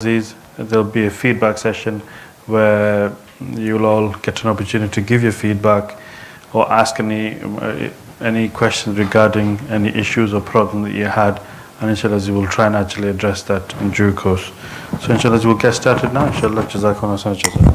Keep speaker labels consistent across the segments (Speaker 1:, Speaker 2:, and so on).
Speaker 1: There'll be a feedback session where you'll all get an opportunity to give your feedback or ask any questions regarding any issues or problems that you had, and inshallah we will try and actually address that in due course. So inshallah we'll get started now. Inshallah, jazakumullah khairan.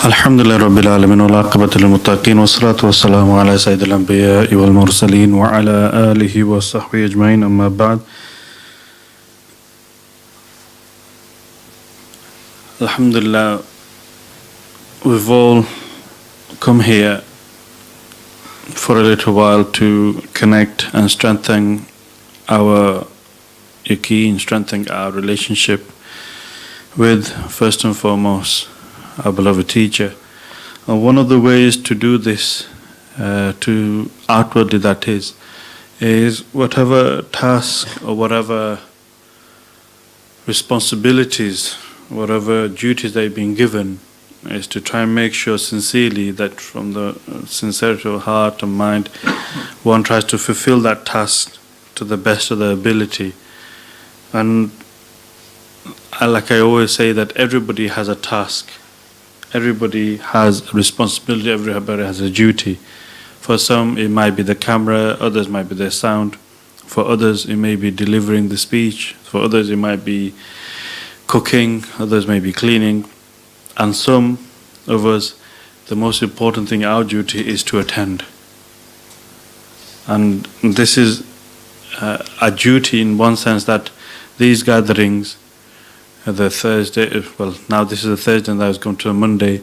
Speaker 1: Alhamdulillah Rabbil Alamin wal aqibatu lil muttaqin wassalatu wassalamu ala sayyidil anbiya'i wal mursalin wa ala alihi wa sahbihi ajma'in, amma ba'd. Alhamdulillah, we've all come here for a little while to connect and strengthen our yaqeen, strengthen our relationship with, first and foremost, our beloved teacher. And one of the ways to do this, to outwardly that is whatever task or whatever responsibilities, whatever duties they've been given, is to try and make sure sincerely that from the sincerity of heart and mind, one tries to fulfill that task to the best of their ability. And like I always say, that everybody has a task. Everybody has a responsibility, everybody has a duty. For some it might be the camera, others might be their sound. For others it may be delivering the speech. For others it might be cooking, others may be cleaning. And some of us, the most important thing, our duty is to attend. And this is a duty in one sense, that these gatherings, the Thursday, well now this is a Thursday and that was going to a Monday,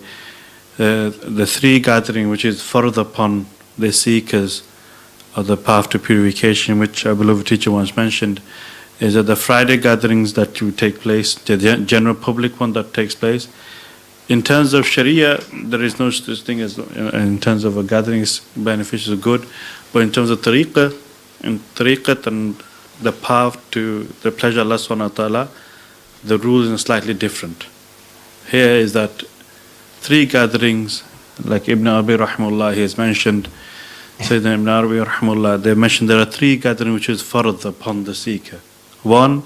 Speaker 1: the three gathering which is further upon the seekers of the path to purification, which our beloved teacher once mentioned, is that the Friday gatherings that will take place, the general public one that takes place. In terms of Sharia, there is no such thing as, in terms of a gathering is beneficial, good, but in terms of Tareeqah, and the path to the pleasure of Allah subhanahu wa ta'ala, the rules are slightly different. Here is that three gatherings, like Ibn Arabi rahimahullah, he has mentioned, Sayyidina Ibn Arabi rahimahullah, they mentioned there are three gatherings which is farad upon the seeker. One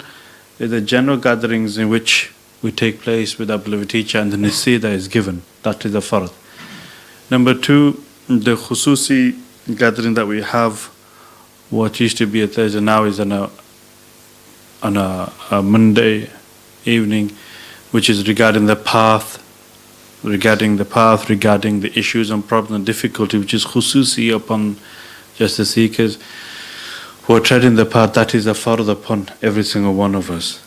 Speaker 1: is the general gatherings in which we take place with our beloved teacher and the nasheed that is given. That is the farad. Number two, the khususi gathering that we have, what used to be a Thursday now is on a Monday evening, which is regarding the path, regarding the issues and problems and difficulty, which is khususi upon just the seekers who are treading the path. That is a fard upon every single one of us.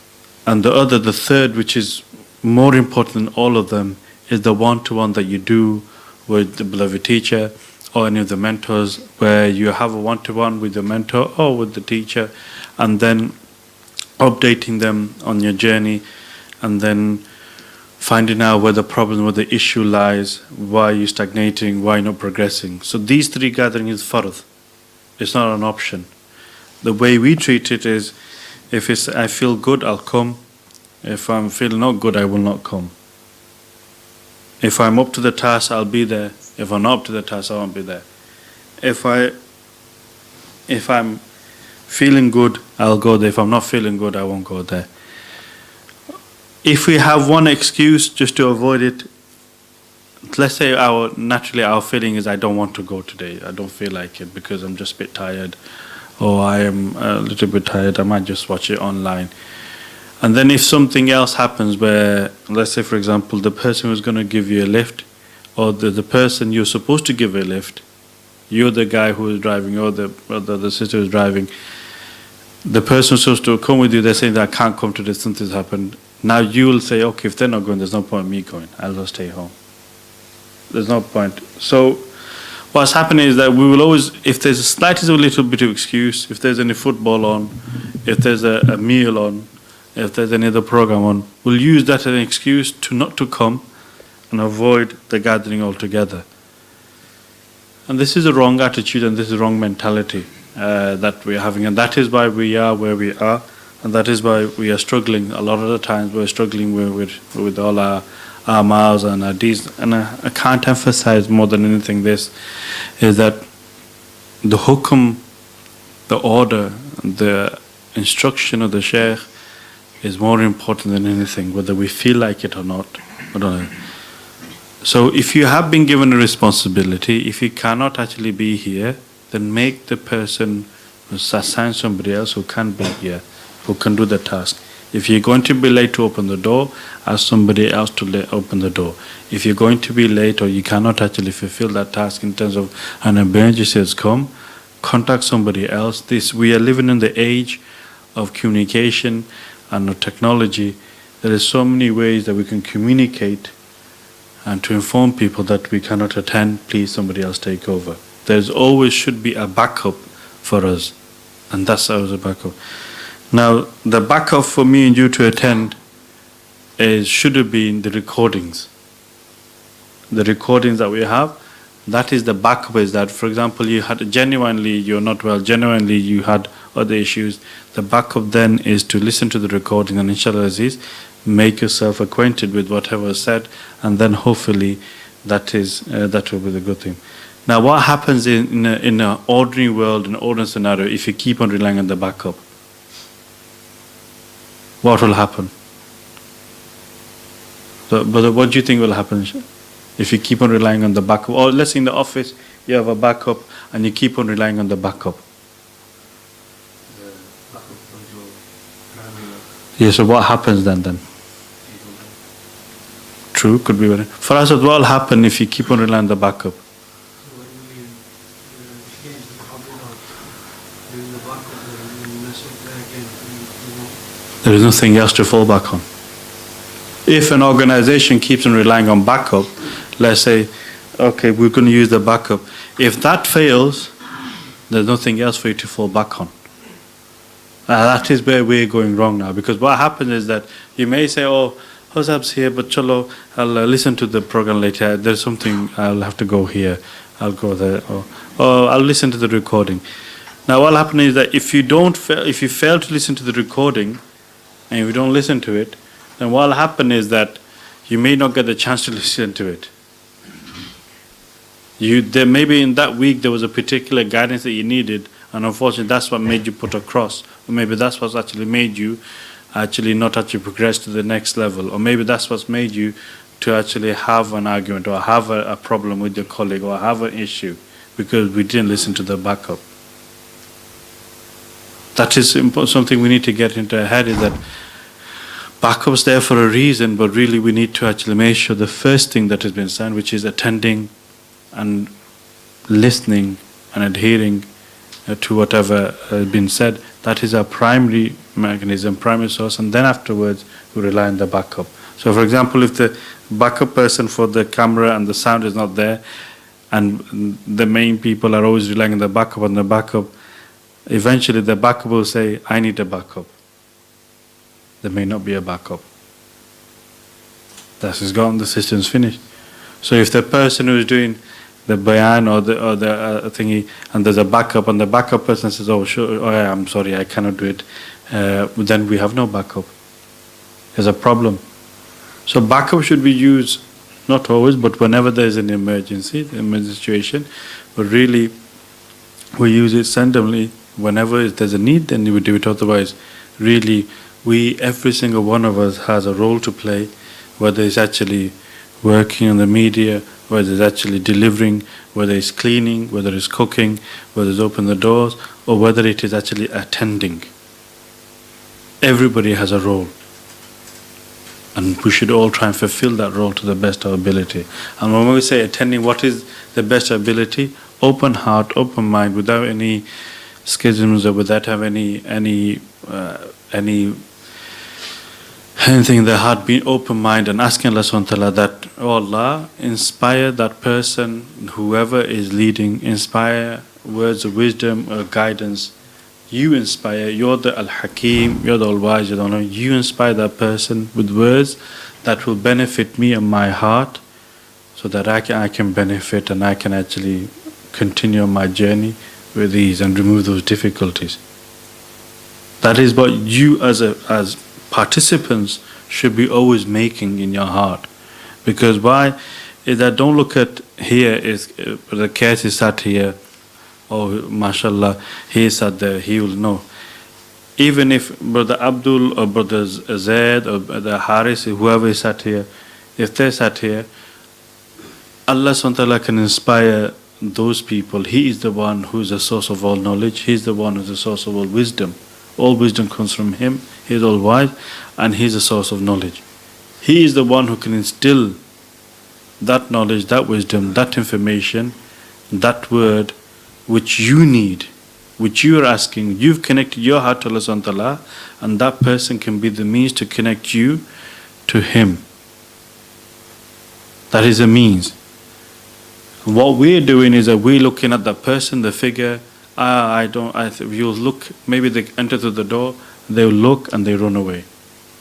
Speaker 1: And the third, which is more important than all of them, is the one-to-one that you do with the beloved teacher or any of the mentors, where you have a one-to-one with the mentor or with the teacher, and then updating them on your journey, and then finding out where the problem, where the issue lies, why you're stagnating, why you're not progressing. So these three gatherings is fard. It's not an option. The way we treat it is, if I feel good, I'll come. If I'm feeling not good, I will not come. If I'm up to the task, I'll be there. If I'm not up to the task, I won't be there. If I'm feeling good, I'll go there. If I'm not feeling good, I won't go there. If we have one excuse just to avoid it, let's say naturally our feeling is, I don't want to go today, I don't feel like it because I'm just a bit tired, or I am a little bit tired, I might just watch it online. And then if something else happens where, let's say for example, the person who's going to give you a lift, or the person you're supposed to give a lift, you're the guy who is driving, or the sister who's driving, the person who's supposed to come with you, they're saying that I can't come today, something's happened. Now you will say, okay, if they're not going, there's no point in me going, I'll just stay home. There's no point. So what's happening is that we will always, if there's a little bit of excuse, if there's any football on, if there's a meal on, if there's any other program on, will use that as an excuse to not to come and avoid the gathering altogether. And this is a wrong attitude and this is a wrong mentality that we're having. And that is why we are where we are. And that is why we are struggling. A lot of the times we're struggling with all our mouths and our deeds. And I can't emphasize more than anything this, is that the hukum, the order, the instruction of the Shaykh is more important than anything, whether we feel like it or not. I don't know. So if you have been given a responsibility, if you cannot actually be here, then make the person, assign somebody else who can be here, who can do the task. If you're going to be late to open the door, ask somebody else to open the door. If you're going to be late or you cannot actually fulfill that task in terms of an emergency has come, contact somebody else. We are living in the age of communication and of technology. There are so many ways that we can communicate and to inform people that we cannot attend, please somebody else take over. There's always should be a backup for us, and that's always a backup. Now, the backup for me and you to attend should have been the recordings. The recordings that we have, that is the backup. Is that, for example, you had genuinely you're not well, genuinely you had other issues. The backup then is to listen to the recording and inshallah Aziz, make yourself acquainted with whatever was said, and then hopefully that will be the good thing. Now, what happens in an ordinary world, in an ordinary scenario, if you keep on relying on the backup? What will happen? So, but what do you think will happen if you keep on relying on the backup? Or let's say in the office you have a backup and you keep on relying on the backup. Yeah, so what happens then? True, could be. For us, what will happen if you keep on relying on the backup? There is nothing else to fall back on. If an organization keeps on relying on backup, let's say, okay, we're going to use the backup. If that fails, there's nothing else for you to fall back on. That is where we're going wrong now. Because what happens is that you may say, oh, Hozab's here, but chalo, I'll listen to the program later. There's something, I'll have to go here. I'll go there. Or I'll listen to the recording. Now what will happen is that if you fail to listen to the recording, and if you don't listen to it, then what will happen is that you may not get the chance to listen to it. There maybe in that week there was a particular guidance that you needed, and unfortunately that's what made you put across, or maybe that's what's actually made you actually not actually progress to the next level, or maybe that's what's made you to actually have an argument or have a problem with your colleague or have an issue because we didn't listen to the backup. That is something we need to get into our head, is that backup's there for a reason, but really we need to actually make sure the first thing that has been said, which is attending and listening and adhering to whatever has been said, that is our primary mechanism, primary source, and then afterwards we rely on the backup. So for example, if the backup person for the camera and the sound is not there, and the main people are always relying on the backup, eventually the backup will say, I need a backup. There may not be a backup. That is gone, the system's finished. So if the person who is doing the bayan or the thingy, and there's a backup, and the backup person says, oh, sure, oh yeah, I'm sorry, I cannot do it, then we have no backup. There's a problem. So backup should be used, not always, but whenever there's an emergency situation, but really we use it randomly. Whenever there's a need, then we do it. Otherwise, really, every single one of us has a role to play, whether it's actually working on the media, whether it's actually delivering, whether it's cleaning, whether it's cooking, whether it's opening the doors, or whether it is actually attending. Everybody has a role. And we should all try and fulfill that role to the best of our ability. And when we say attending, what is the best ability? Open heart, open mind, without any schisms or without having anything in the heart, being open mind and asking Allah subhanahu wa ta'ala that, oh Allah, inspire that person, whoever is leading, inspire words of wisdom or guidance You inspire, you're the Al-Hakim, you're the All-Wise, you don't know. You inspire that person with words that will benefit me and my heart, so that I can benefit and I can actually continue my journey with ease and remove those difficulties. That is what you as participants should be always making in your heart. Because why? Is that don't look at here, is the case is sat here, oh mashallah, he is sat there, he will know. Even if Brother Abdul or Brother Zaid or Brother Haris, whoever is sat here, if they sat here, Allah SWT can inspire those people. He is the one who is the source of all knowledge. He is the one who is the source of all wisdom. All wisdom comes from Him. He is all wise and He is the source of knowledge. He is the one who can instill that knowledge, that wisdom, that information, that word which you need, which you are asking. You've connected your heart to Allah SWT, and that person can be the means to connect you to Him. That is a means. What we're doing is that we're looking at the person, the figure. You'll look, maybe they enter through the door, they'll look and they run away.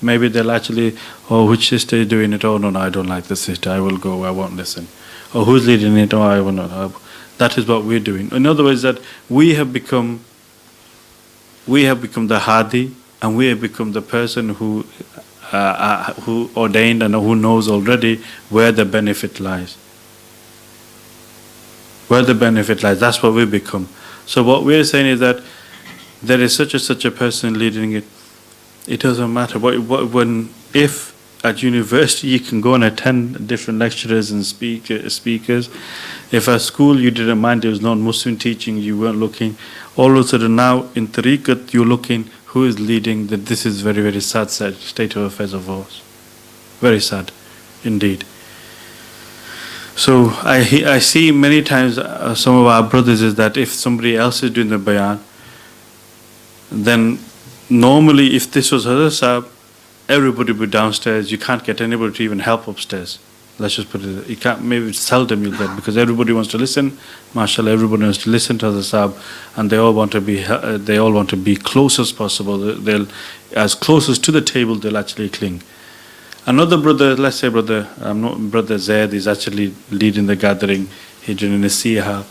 Speaker 1: Maybe they'll actually, oh, which sister is doing it? Oh, no, I don't like the sister, I will go, I won't listen. Or who's leading it? Oh, I will not. That is what we're doing. In other words, that we have become the Hadi, and we have become the person who ordained and who knows already where the benefit lies. Where the benefit lies, that's what we become. So what we're saying is that there is such a person leading it. It doesn't matter. If at university you can go and attend different lecturers and speakers. If at school you didn't mind there was non-Muslim teaching, you weren't looking. All of a sudden now in Tareeqah you're looking who is leading. That this is very, very sad state of affairs of ours. Very sad, indeed. So I see many times some of our brothers is that if somebody else is doing the bayan, then normally if this was Hazrat Sahib, everybody would be downstairs. You can't get anybody to even help upstairs. Let's just put it. You can't. Maybe it's seldom you'll get, because everybody wants to listen. MashaAllah, everybody wants to listen to Hazrat Sahib, and they all want to be close as possible. They'll as closest to the table they'll actually cling. Another brother, let's say Brother Zaid is actually leading the gathering. He's doing a Nasiha.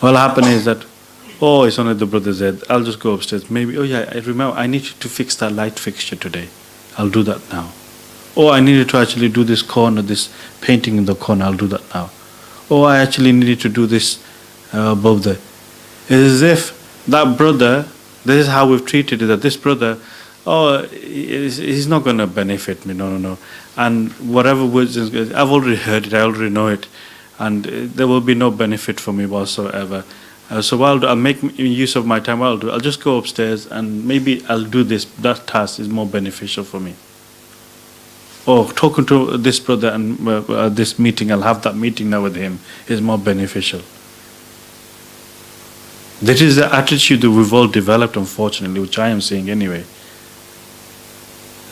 Speaker 1: What happened is that, oh, it's only the Brother Zaid. I'll just go upstairs. Maybe, oh yeah, I remember I need to fix that light fixture today. I'll do that now. Oh, I needed to actually do this corner, this painting in the corner. I'll do that now. Oh, I actually needed to do this above there. It's as if that brother, this is how we've treated it, that this brother, oh, he's not going to benefit me, no. And whatever words, I've already heard it, I already know it, and there will be no benefit for me whatsoever. So I'll make use of my time. I'll just go upstairs and maybe I'll do this. That task is more beneficial for me. Or talking to this brother and this meeting, I'll have that meeting now with him, is more beneficial. That is the attitude that we've all developed, unfortunately, which I am seeing anyway.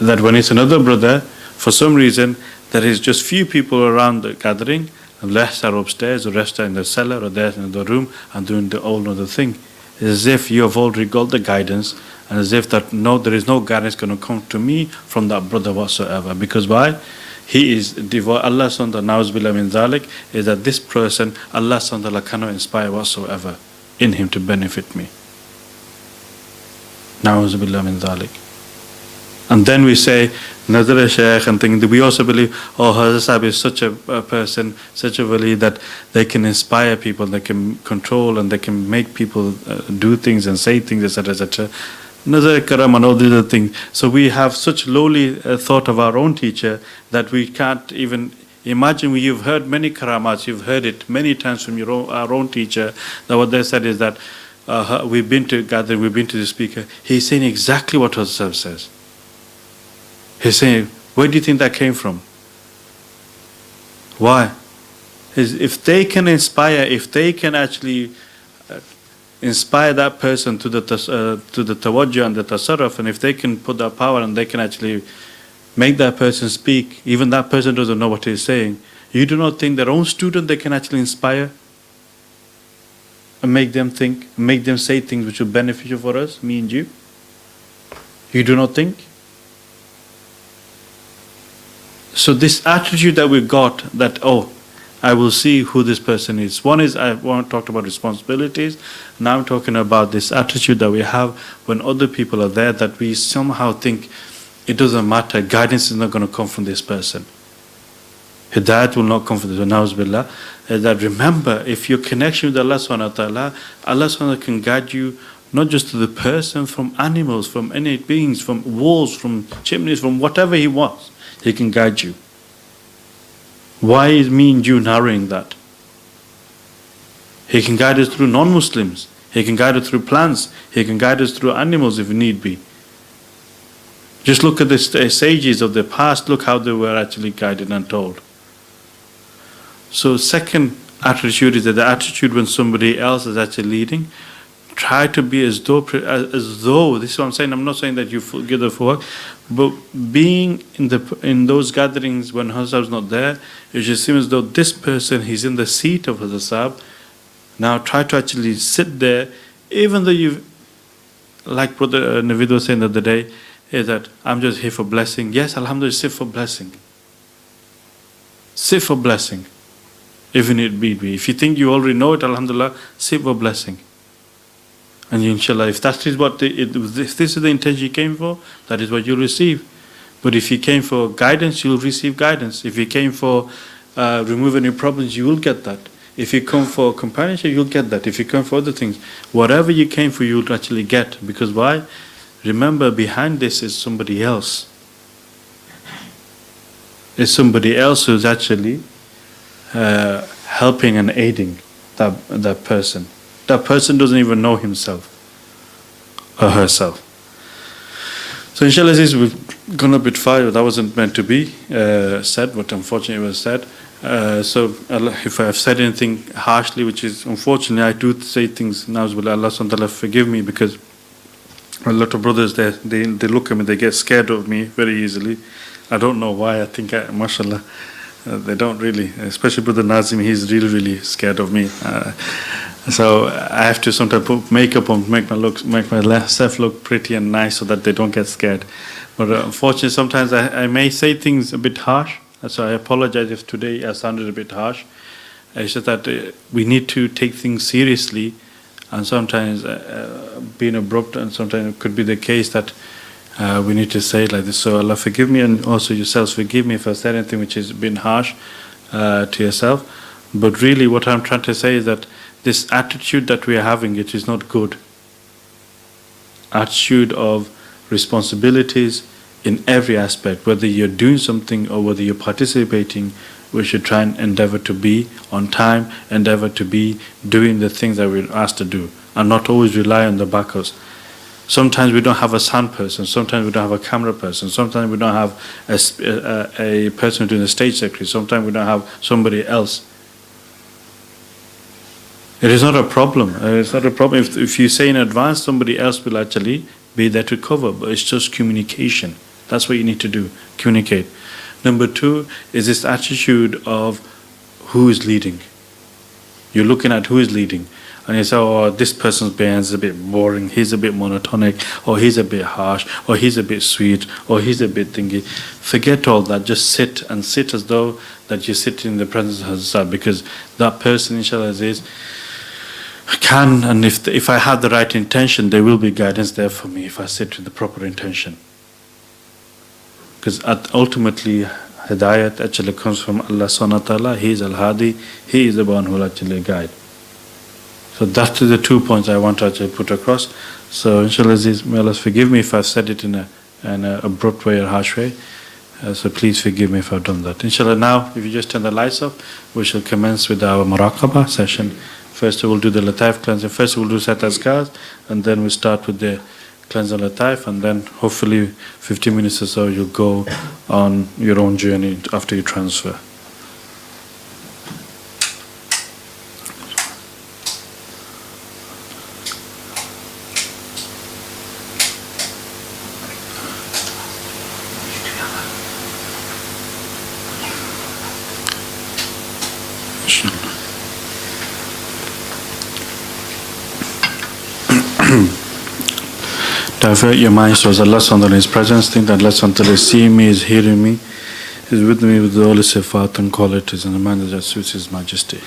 Speaker 1: That when it's another brother, for some reason, there is just few people around the gathering, and the rest are upstairs, the rest are in the cellar or there in the room and doing the whole other thing. It's as if you have already got the guidance, and as if that there is no guidance going to come to me from that brother whatsoever. Because why? He is devoid. Allah SWT, na'uzubillah min dhalik, is that this person, Allah SWT cannot inspire whatsoever in him to benefit me. Na'uzubillah min dhalik. And then we say, Nazar Shaykh, and think that we also believe, oh, Hazrat Sahib is such a person, such a wali, that they can inspire people, they can control and they can make people do things and say things, etc., etc. Nazar Karam and all these other things. So we have such lowly thought of our own teacher that we can't even imagine. You've heard many karamats, you've heard it many times from our own teacher, that what they said is that we've been to gathering, we've been to the speaker, he's saying exactly what Hazrat Sahib says. He's saying, where do you think that came from? Why? If they can inspire, if they can actually inspire that person to the tawajjuh and the tasarruf, and if they can put that power and they can actually make that person speak, even that person doesn't know what he's saying, you do not think their own student they can actually inspire? and make them think, make them say things which are beneficial for us, me and you? You do not think? So this attitude that we got, that, oh, I will see who this person is. One is, I want to talk about responsibilities. Now I'm talking about this attitude that we have when other people are there, that we somehow think it doesn't matter, guidance is not going to come from this person. Hidayat will not come from this. Na'uzubillah. That remember, if your connection with Allah subhanahu wa ta'ala, Allah subhanahu wa ta'ala can guide you not just to the person, from animals, from any beings, from walls, from chimneys, from whatever He wants. He can guide you. Why is me and you narrowing that? He can guide us through non-Muslims. He can guide us through plants. He can guide us through animals if need be. Just look at the sages of the past. Look how they were actually guided and told. So second attitude is that the attitude when somebody else is actually leading. Try to be as though, this is what I'm saying, I'm not saying that you give the full work, but being in those gatherings when Hazrat is not there, it just seems as though this person, he's in the seat of Hazrat. Now try to actually sit there, even though you've, like Brother Naveed was saying the other day, is that I'm just here for blessing. Yes, Alhamdulillah, sit for blessing. Sit for blessing, even it be. If you think you already know it, Alhamdulillah, sit for blessing. And inshallah, if that is what if this is the intention you came for, that is what you'll receive. But if you came for guidance, you'll receive guidance. If you came for remove any problems, you will get that. If you come for companionship, you'll get that. If you come for other things, whatever you came for, you'll actually get. Because why? Remember, behind this is somebody else. It's somebody else who's actually helping and aiding that person. That person doesn't even know himself or herself. So inshallah, we've gone a bit far. That wasn't meant to be said, but unfortunately it was said. So if I have said anything harshly, which is unfortunately, I do say things, na'uzubillah, Allah subhanahu wa ta'ala forgive me, because a lot of brothers, they look at me, they get scared of me very easily. I don't know why. I think, mashallah, they don't really, especially Brother Nazim, he's really scared of me. So I have to sometimes put makeup on, make myself look pretty and nice so that they don't get scared. But unfortunately, sometimes I may say things a bit harsh. So I apologize if today I sounded a bit harsh. It's just that we need to take things seriously, and sometimes being abrupt, and sometimes it could be the case that we need to say it like this. So Allah forgive me, and also yourselves forgive me if I said anything which has been harsh to yourself. But really what I'm trying to say is that this attitude that we are having, it is not good. Attitude of responsibilities in every aspect, whether you're doing something or whether you're participating, we should try and endeavor to be on time, endeavor to be doing the things that we're asked to do, and not always rely on the backers. Sometimes we don't have a sound person, sometimes we don't have a camera person, sometimes we don't have a person doing the stage secretary, sometimes we don't have somebody else. It is not a problem. It's not a problem if you say in advance, somebody else will actually be there to cover, but it's just communication. That's what you need to do, communicate. Number two is this attitude of who is leading. You're looking at who is leading, and you say, oh, this person's behavior is a bit boring, he's a bit monotonic, or he's a bit harsh, or he's a bit sweet, or he's a bit thingy. Forget all that, just sit, and sit as though that you're sitting in the presence of Hazrat, because that person, inshallah, can, and if I have the right intention, there will be guidance there for me if I sit with the proper intention. Because ultimately, Hidayat actually comes from Allah subhanahu wa ta'ala. He is Al-Hadi, He is the one who will actually guide. So that is the 2 points I want to actually put across. So inshallah, may Allah forgive me if I've said it in an abrupt way or harsh way. So please forgive me if I've done that. Inshallah, now if you just turn the lights off, we shall commence with our MURAQBA session. First we'll do the Lataif cleansing. First we'll do Set Azkars, and then we'll start with the cleansing Lataif, and then hopefully 15 minutes or so you'll go on your own journey after you transfer. Divert your minds towards Allah subhanahu wa ta'ala in His presence. Think that Allah subhanahu wa ta'ala is seeing me, is hearing me, is with me with all His sifat and qualities in a manner that suits His Majesty.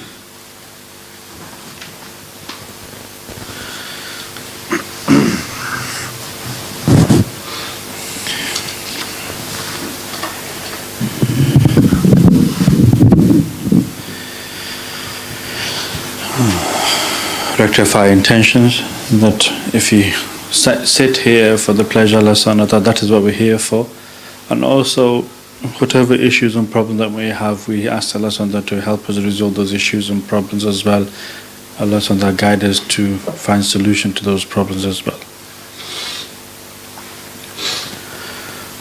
Speaker 1: Rectify intentions, that if you sit here for the pleasure of Allah subhanahu wa ta'ala, that is what we're here for. And also, whatever issues and problems that we have, we ask Allah subhanahu wa ta'ala to help us resolve those issues and problems as well. Allah subhanahu wa ta'ala guide us to find solution to those problems as well.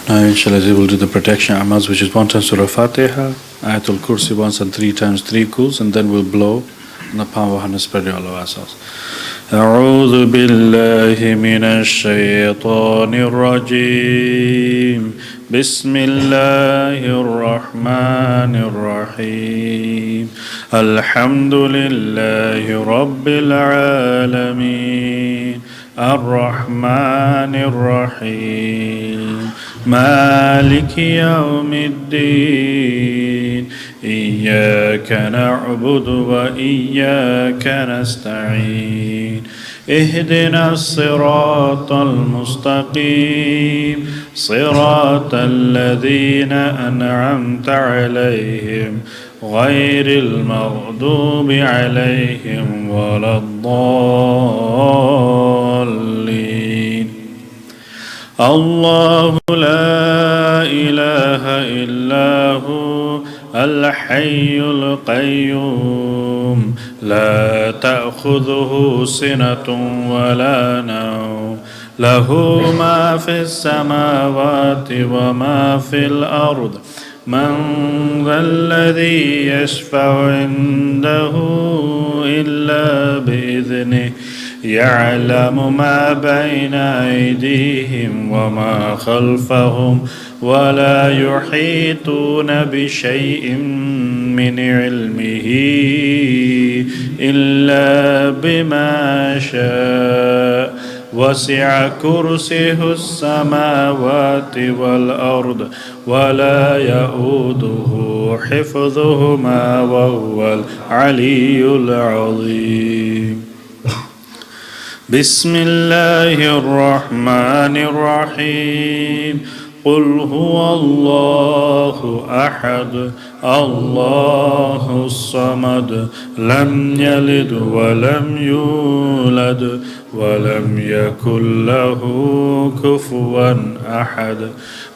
Speaker 1: Now inshallah we will do the protection amals, which is 1 time Surah Fatiha, Ayatul Kursi once and 3 times 3 kuls, and then we'll blow on the palm of our hand and spread it all over ourselves. أعوذ بالله من الشيطان الرجيم بسم الله الرحمن الرحيم الحمد لله رب العالمين الرحمن الرحيم مالك يوم الدين إياك نعبد وإياك نستعين اهدنا الصراط المستقيم صراط الذين أنعمت عليهم غير المغضوب عليهم ولا الضالين الله لا إله إلا هو الحي القيوم لا تأخذه سنة ولا نوم له ما في السماوات وما في الأرض من ذا الذي يشفع عنده إلا بإذنه يعلم ما بين أيديهم وما خلفهم ولا يحيطون بشيء من علمه إلا بما شاء وسع كرسيه السماوات والأرض ولا يؤوده حفظهما وهو العلي العظيم بسم الله الرحمن الرحيم قل هو الله أحد الله الصمد لم يلد ولم يولد ولم يكن له كفوا أحد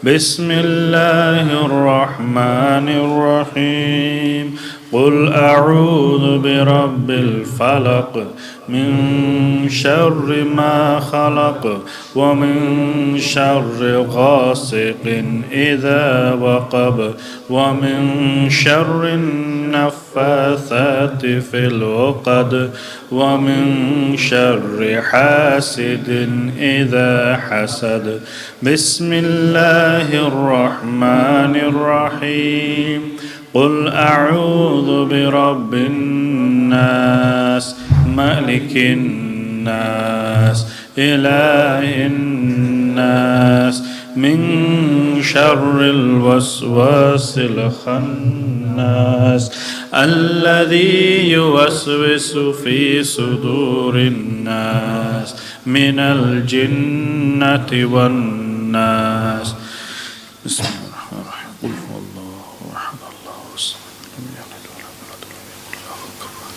Speaker 1: بسم الله الرحمن الرحيم قل أعوذ برب الفلق من شر ما خلق ومن شر غاسق إذا وقب ومن شر النفاثات في العقد ومن شر حاسد إذا حسد بسم الله الرحمن الرحيم قل أعوذ برب الناس ملك الناس إله الناس من شر الوسواس الخناس الذي يوسوس في صدور الناس من الجنة والناس بسم الله الرحمن الرحيم قل هو الله أحد الله الصمد لم يلد ولم يولد ولم يكن له كفوا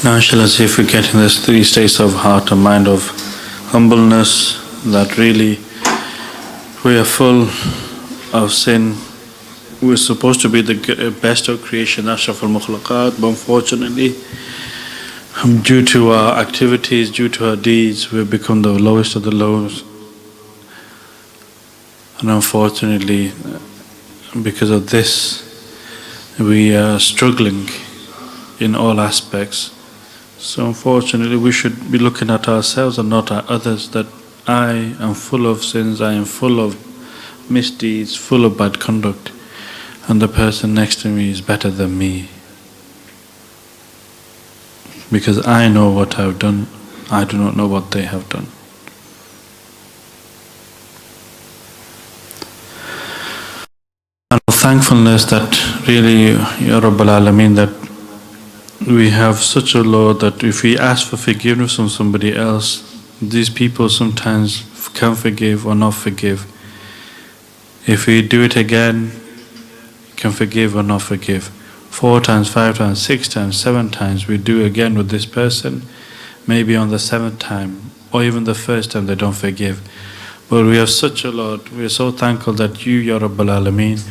Speaker 1: Now, inshallah, see if we get in this 3 states of heart and mind of humbleness, that really we are full of sin. We're supposed to be the best of creation, ashraf al-mukhlaqat, but unfortunately, due to our activities, due to our deeds, we've become the lowest of the lowest. And unfortunately, because of this, we are struggling in all aspects. So unfortunately, we should be looking at ourselves and not at others, that I am full of sins, I am full of misdeeds, full of bad conduct, and the person next to me is better than me. Because I know what I've done, I do not know what they have done. And thankfulness that really, Ya Rabbal Alameen, that we have such a Lord that if we ask for forgiveness from somebody else, these people sometimes can forgive or not forgive. If we do it again, can forgive or not forgive. 4 times, 5 times, 6 times, 7 times we do again with this person. Maybe on the 7th time or even the 1st time they don't forgive. But we have such a Lord, we are so thankful that you, Ya Rabbal Alameen,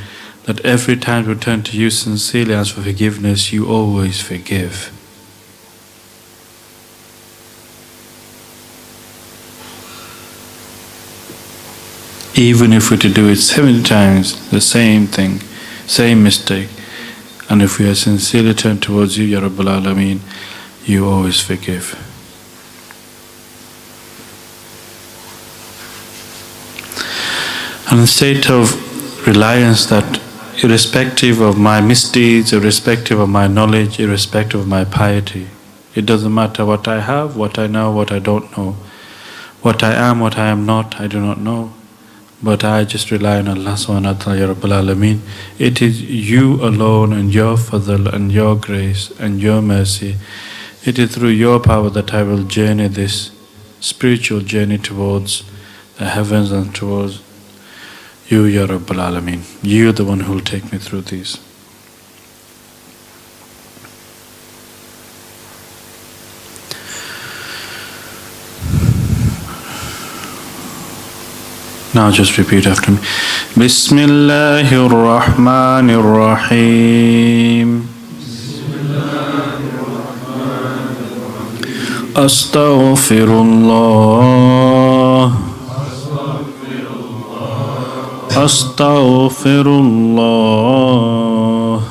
Speaker 1: that every time we turn to you sincerely and ask for forgiveness, you always forgive. Even if we to do it 70 times, the same thing, same mistake, and if we are sincerely turned towards you, Ya Rabbal Alameen, you always forgive. And in a state of reliance that irrespective of my misdeeds, irrespective of my knowledge, irrespective of my piety, it doesn't matter what I have, what I know, what I don't know, what I am, what I am not, I do not know. But I just rely on Allah subhanahu wa ta'ala, Ya Rabbal Alameen. It is you alone and your fadl and your grace and your mercy. It is through your power that I will journey this spiritual journey towards the heavens and towards you, Ya Rabbal Alameen. You are the one who will take me through these. Now just repeat after me. Bismillahir Rahmanir Rahim. Astaghfirullah. Astaghfirullah.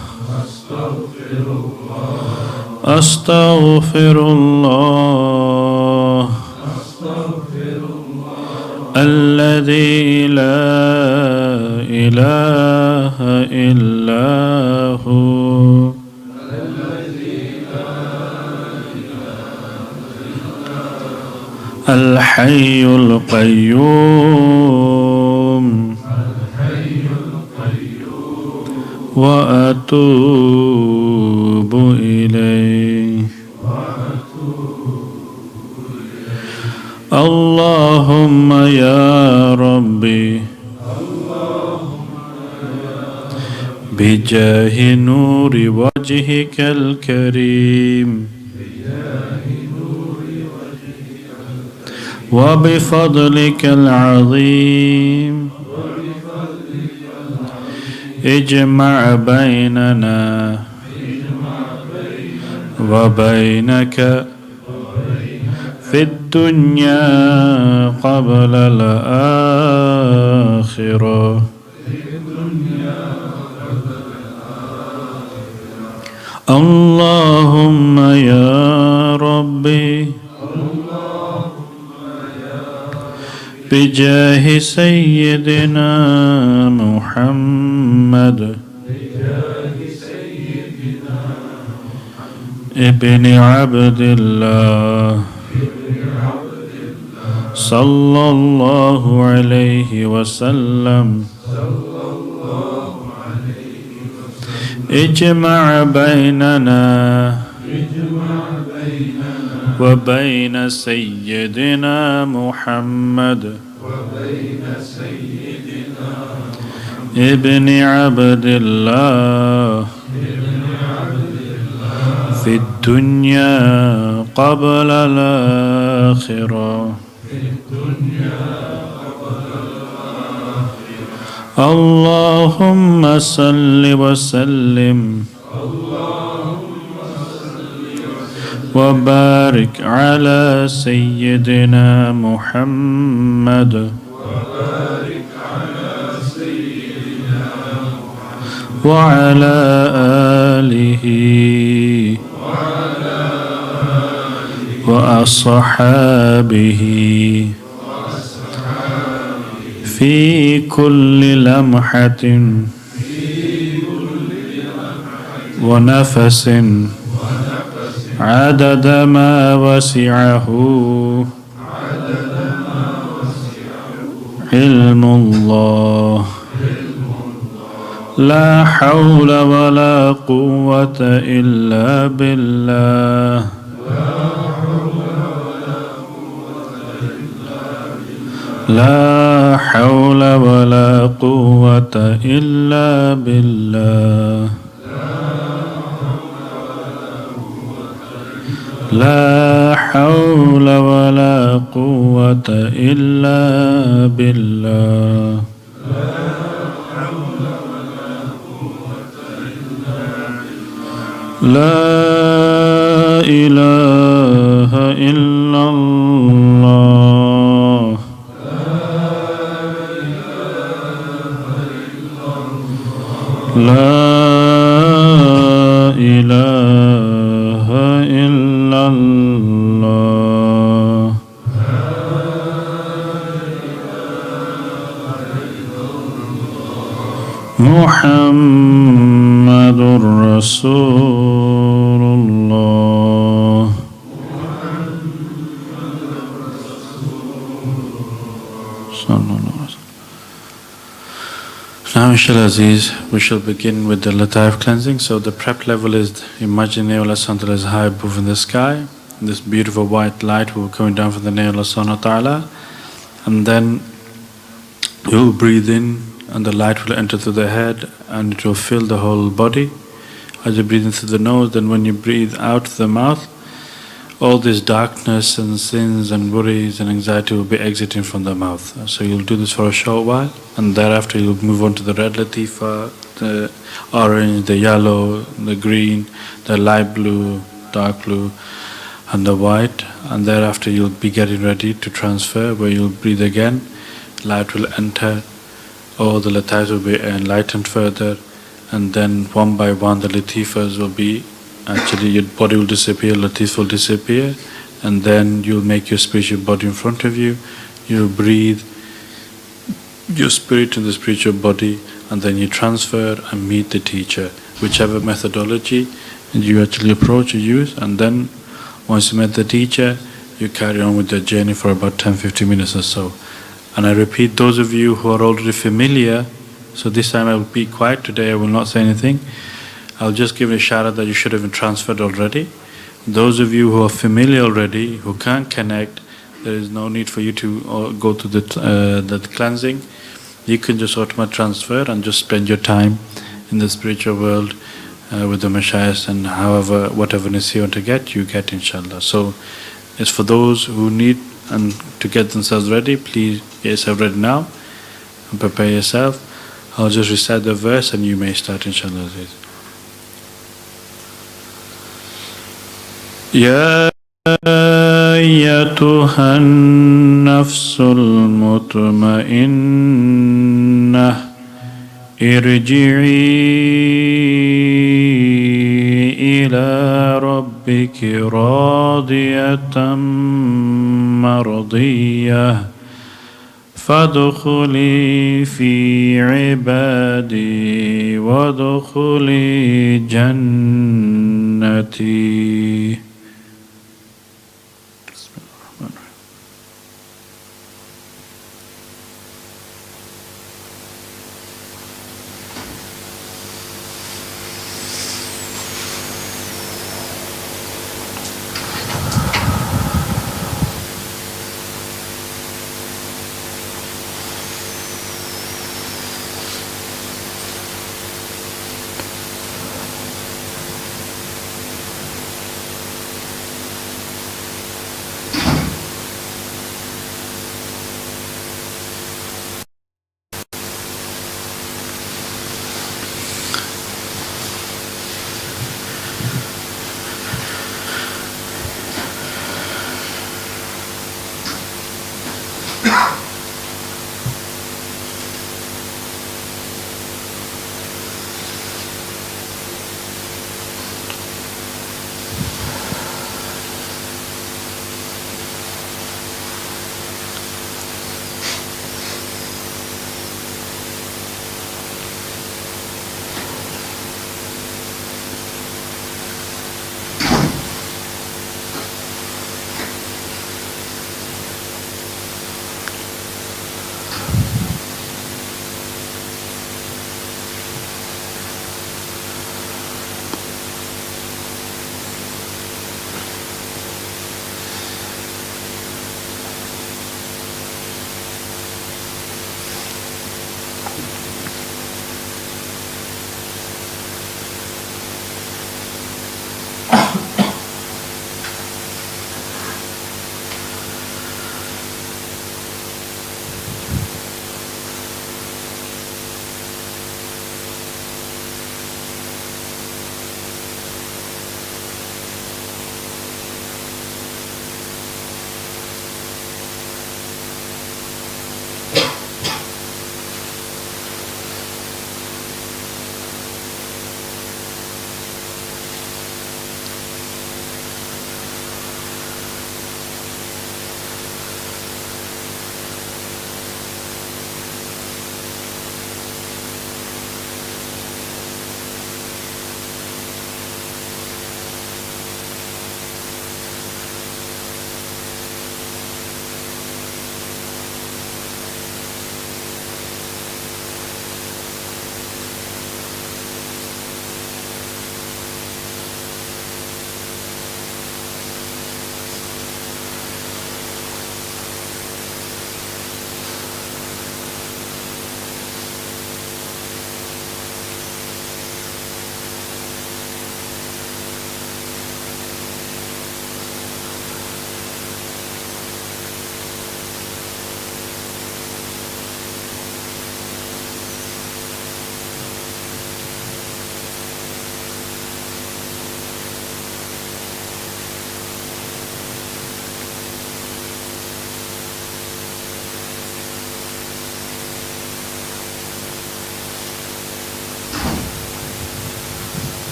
Speaker 1: Astaghfirullah. الذي لا إله إلا هو الحي القيوم وأتوب إليه اللهم يا ربي بجاه نور وجهك الكريم وبفضلك العظيم اجمع بيننا وبينك في الدنيا قبل الآخرة اللهم يا ربي بجاه سيدنا محمد ابن عبد الله صلى الله عليه وسلم اجمع بيننا وبين سيدنا محمد ابن عبد الله في الدنيا قبل الآخرة اللهم صل وسلم وبارك على سيدنا محمد وعلى آله وأصحابه في كل لمحة ونفس عدد ما وسعه علم الله لا حول ولا قوة إلا بالله لا حول ولا قوة إلا بالله لا حول ولا قوة إلا بالله لا إله إلا الله لا إله إلا الله محمد رسول الله صلى الله عليه وسلم. Now, inshallah Aziz, we shall begin with the Lataif cleansing. So the prep level is, imagine Allah Subhanahu is high above in the sky. This beautiful white light will be coming down from the name of Allah Subhanahu wa Ta'ala. And then you will breathe in and the light will enter through the head and it will fill the whole body. As you breathe in through the nose, then when you breathe out through the mouth, all this darkness and sins and worries and anxiety will be exiting from the mouth. So you'll do this for a short while, and thereafter you'll move on to the red latifa, the orange, the yellow, the green, the light blue, dark blue, and the white. And thereafter you'll be getting ready to transfer, where you'll breathe again, light will enter, all the latifas will be enlightened further, and then one by one the latifas will be, actually your body will disappear, latif will disappear, and then you'll make your spiritual body in front of you, you breathe your spirit in the spiritual body, and then you transfer and meet the teacher, whichever methodology you actually approach or use. And then once you met the teacher, you carry on with the journey for about 10-15 minutes or so. And I repeat, those of you who are already familiar, so this time I will be quiet today, I will not say anything. I'll just give a shout out that you should have been transferred already. Those of you who are familiar already, who can't connect, there is no need for you to go to the cleansing. You can just automatically transfer and just spend your time in the spiritual world with the mashaykhs, and however, whatever nasi you want to get, you get, inshallah. So it's for those who need and to get themselves ready. Please get yourself ready now and prepare yourself. I'll just recite the verse and you may start, inshallah. يا أيتها النفس المطمئنة ارجعي إلى ربك راضية مرضية فادخلي في عبادي وادخلي جنتي.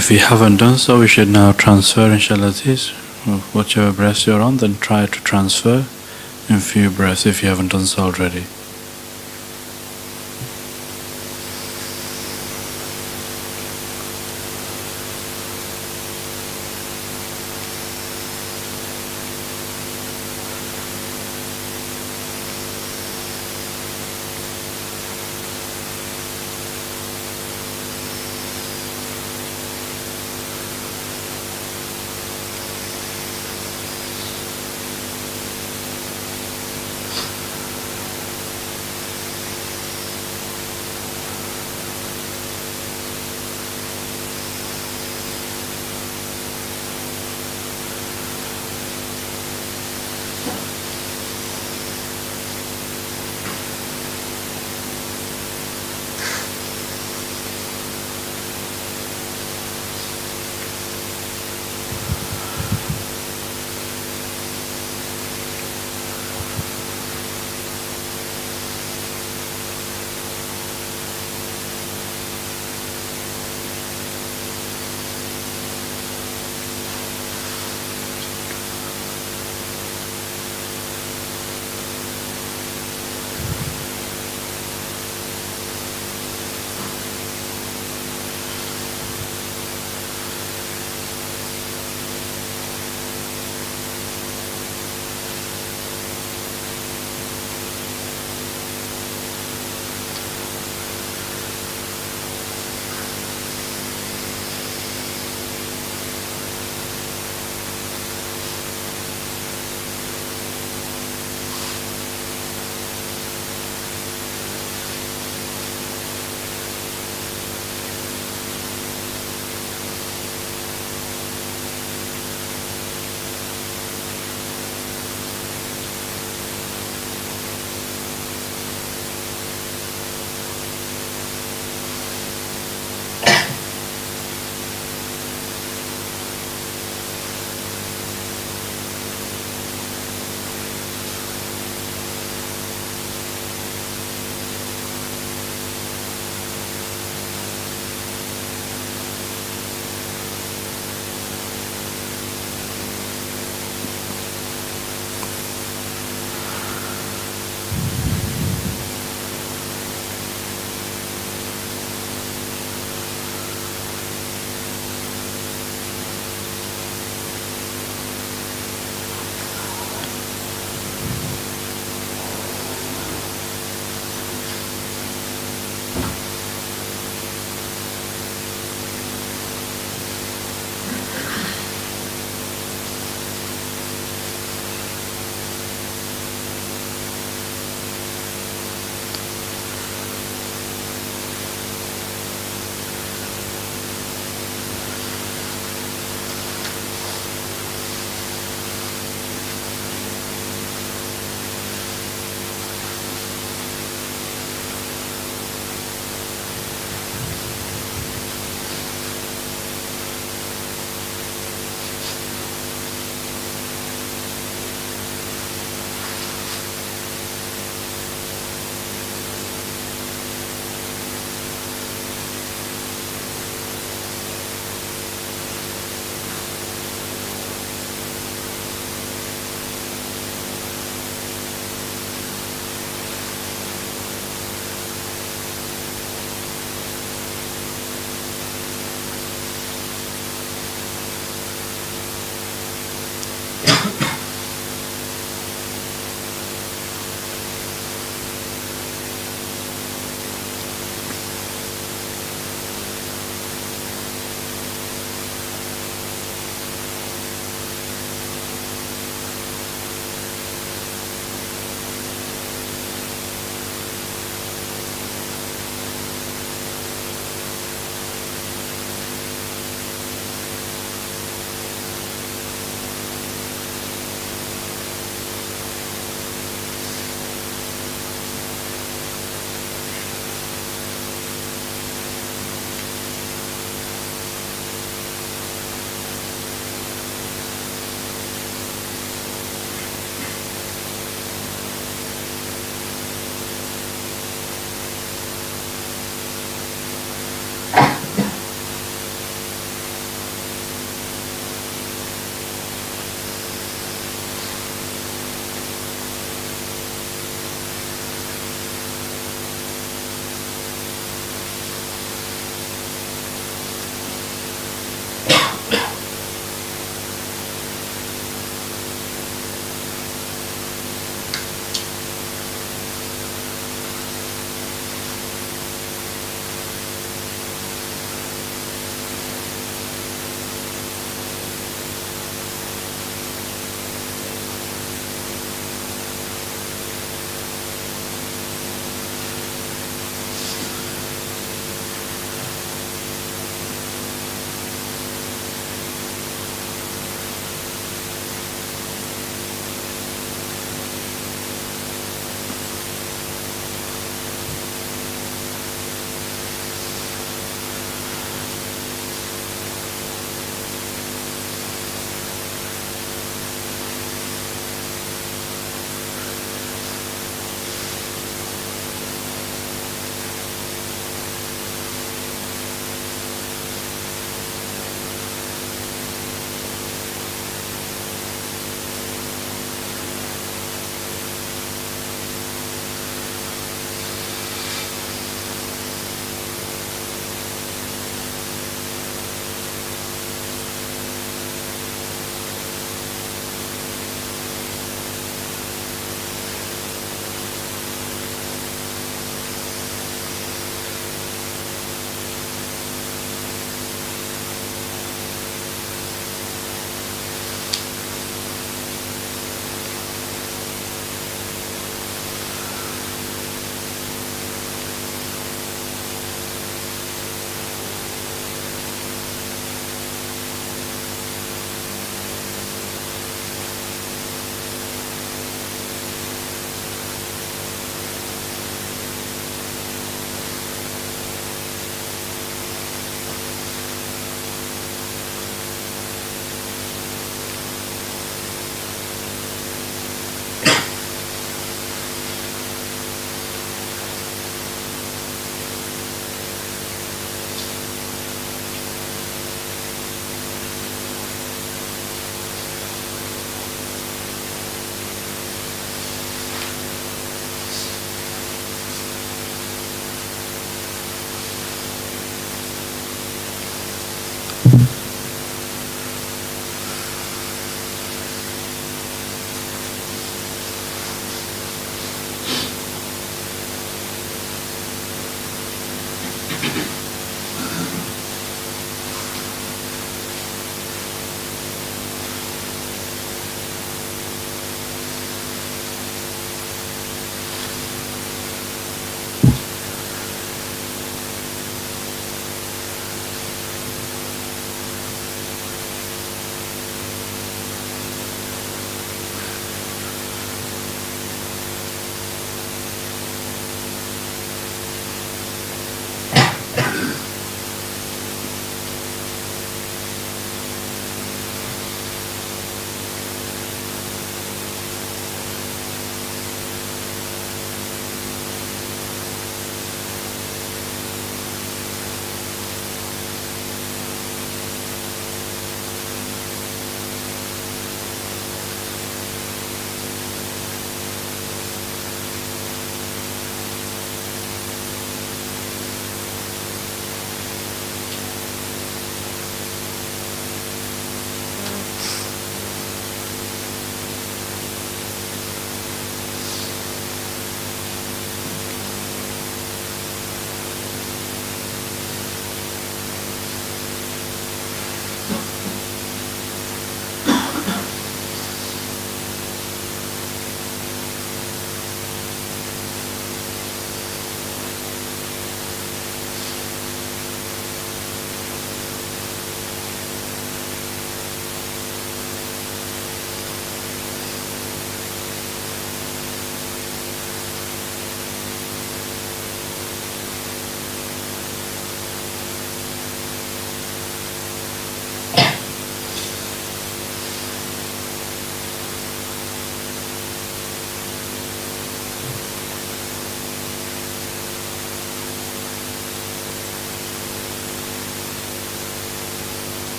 Speaker 1: If you haven't done so, we should now transfer, inshallah, this. Whichever breath you're on, then try to transfer in few breaths if you haven't done so already.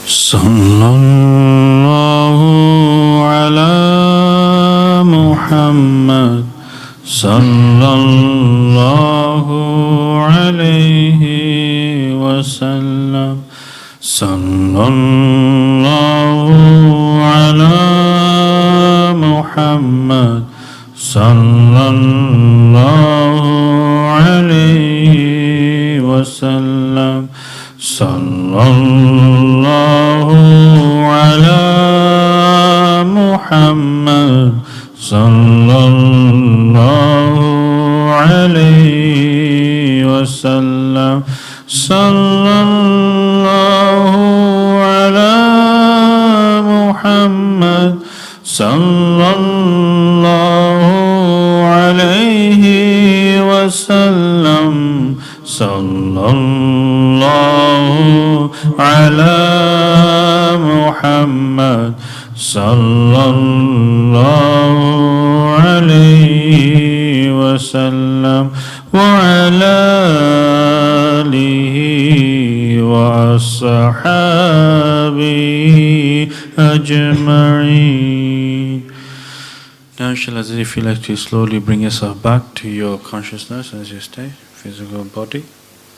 Speaker 1: Sallallahu ala Muhammad. Sallallahu alayhi wa sallam. Sallallahu ala Muhammad. Sallallahu alayhi wa sallam. Sallallahu ala Muhammad. Sallallahu alayhi wa sallam. Sallallahu ala Muhammad. Sallallahu alayhi wa sallam. Sallallahu ala Muhammad. Sallallahu alayhi wa sallam. Wa ala alihi wa ashabihi ajma'in. Now, inshallah, if you like to slowly bring yourself back to your consciousness as you stay, physical body,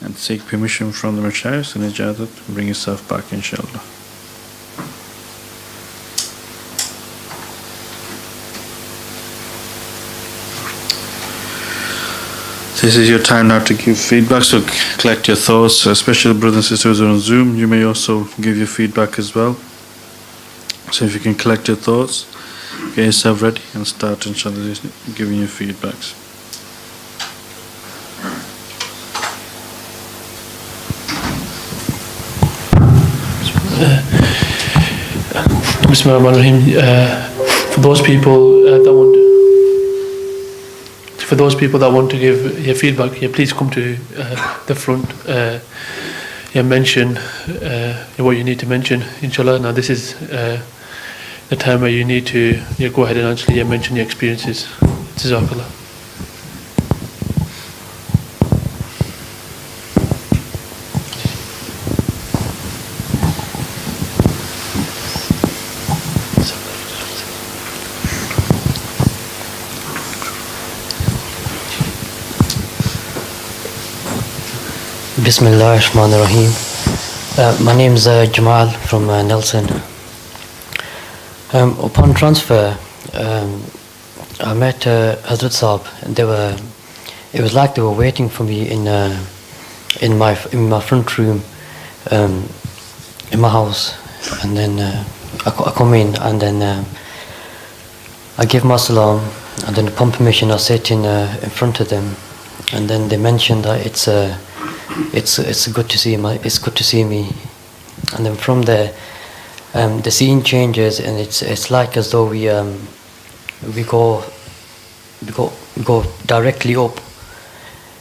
Speaker 1: and seek permission from the Mashaykh and Ijadat, bring yourself back, inshallah. This is your time now to give feedback, so collect your thoughts, especially brothers and sisters who are on Zoom. You may also give your feedback as well. So if you can collect your thoughts, get yourself ready and start, inshallah, giving your feedbacks.
Speaker 2: Bismillahirrahmanirrahim. For those people that want to give your feedback, please come to the front. Mention what you need to mention, inshallah. Now this is the time where you need to go ahead and actually mention your experiences. Jazakallah.
Speaker 3: Bismillahirrahmanirrahim. My name is Jamal from Nelson. Upon transfer, I met Hazrat Saab, and it was like they were waiting for me in my front room, in my house. And then I come in, and then I give my salam, and then upon permission I sit in front of them, and then they mentioned that it's good to see me, and then from there the scene changes, and it's like as though we go directly up,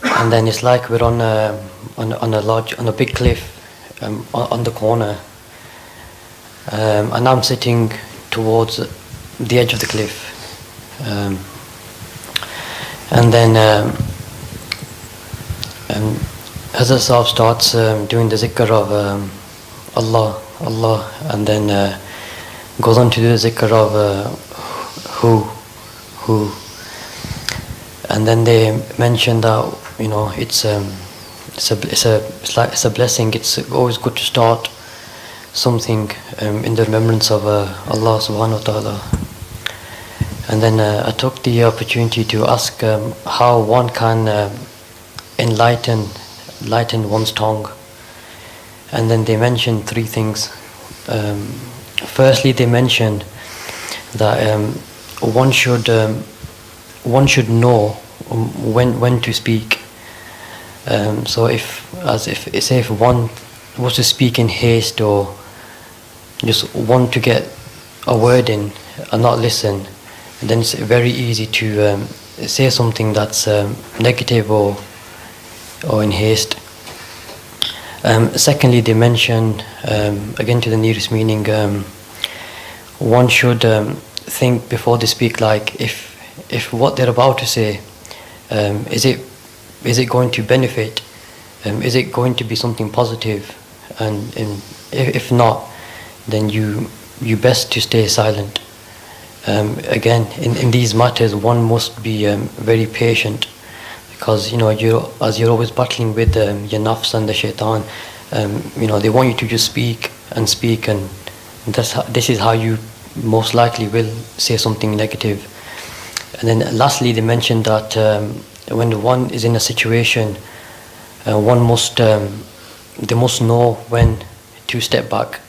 Speaker 3: and then it's like we're on a big cliff on the corner, and I'm sitting towards the edge of the cliff, and then Hazrat Sahib starts doing the zikr of Allah, and then goes on to do the zikr of who, and then they mention that it's a blessing. It's always good to start something in the remembrance of Allah subhanahu wa ta'ala. And then I took the opportunity to ask how one can enlighten one's tongue, and then they mentioned three things. Firstly, they mentioned that one should know when to speak. So if one was to speak in haste, or just want to get a word in and not listen, then it's very easy to say something that's negative or in haste. Secondly, they mention, again to the nearest meaning, one should think before they speak, like if what they're about to say, is it going to benefit, is it going to be something positive, and if not, then you best to stay silent. Again, in these matters, one must be very patient, because as you're always battling with your nafs and the shaitan, they want you to just speak, and this is how you most likely will say something negative. And then lastly, they mentioned that when one is in a situation, one must they must know when to step back.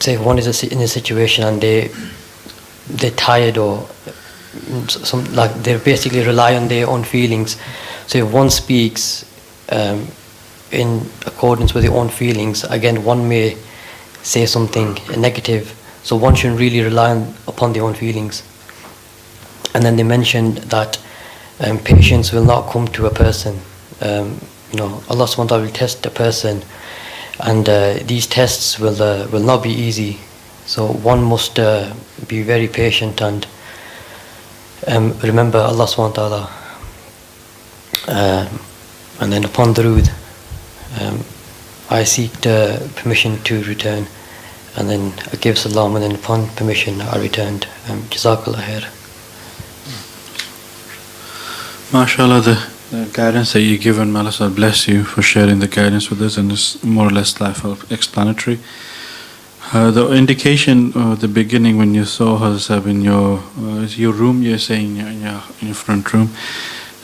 Speaker 3: Say if one is in a situation and they're tired, or they basically rely on their own feelings. So if one speaks in accordance with their own feelings, again one may say something negative. So one shouldn't really rely upon their own feelings. And then they mentioned that patience will not come to a person. Allah subhanahu wa ta'ala will test a person, and these tests will not be easy. So one must be very patient and remember Allah subhanahu wa ta'ala. And then upon durood, I seek the permission to return, and then I gave salam, and then upon permission I returned. Jazakallah khair.
Speaker 1: MashaAllah, the guidance that you've given, may Allah bless you for sharing the guidance with us, and it's more or less self-explanatory. The indication at the beginning when you saw Hazrat in your room, you're saying in your front room,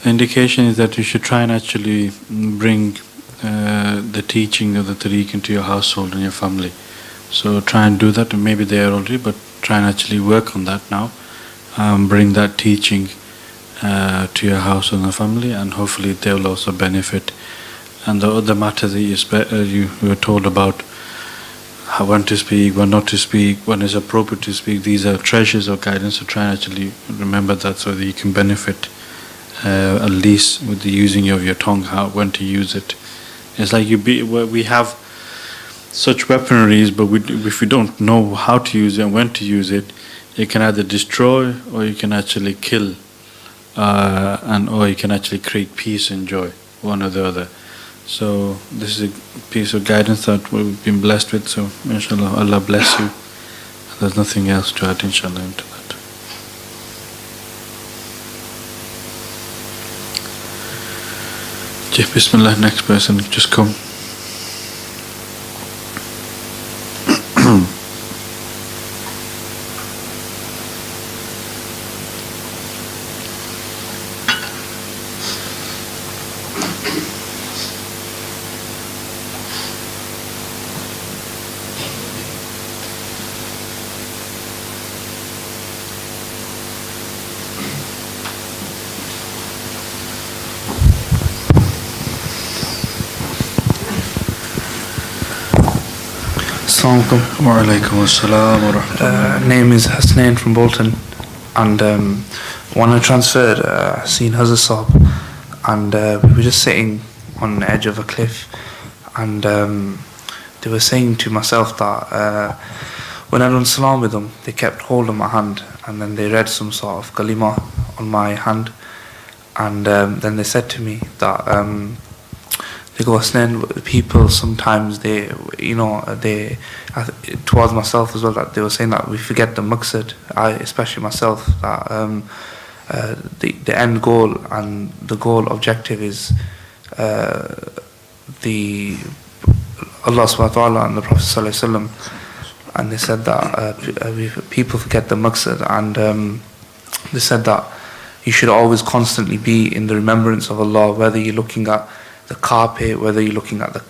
Speaker 1: the indication is that you should try and actually bring the teaching of the Tareeqah into your household and your family. So try and do that, and maybe they are already, but try and actually work on that now. Bring that teaching to your house and the family, and hopefully they will also benefit. And the other matter that you were told about, how when to speak, when not to speak, when is appropriate to speak, these are treasures of guidance. So try and actually remember that, so that you can benefit at least with the using of your tongue, when to use it. It's like we have such weaponries, but if we don't know how to use it and when to use it, you can either destroy or you can actually kill. Or you can actually create peace and joy, one or the other. So this is a piece of guidance that we've been blessed with. So inshallah, Allah bless you. There's nothing else to add, inshallah, into that. Bismillah, next person, just come.
Speaker 4: Assalamualaikum.
Speaker 1: Wa alaikum assalam wa rahmatullah.
Speaker 4: Name is Hasnain from Bolton, and when I transferred, seen Hazrat Sahab, and we were just sitting on the edge of a cliff, and they were saying to myself that when I done salam with them, they kept hold of my hand, and then they read some sort of kalima on my hand, and then they said to me that they go, Hasnain, people sometimes towards myself as well, that they were saying that we forget the maqsad, especially myself, that the end goal and the goal objective is the Allah subhanahu wa ta'ala and the Prophet sallallahu alaihi wasallam. And they said that people forget the maqsad, and they said that you should always constantly be in the remembrance of Allah, whether you're looking at the carpet, whether you're looking at the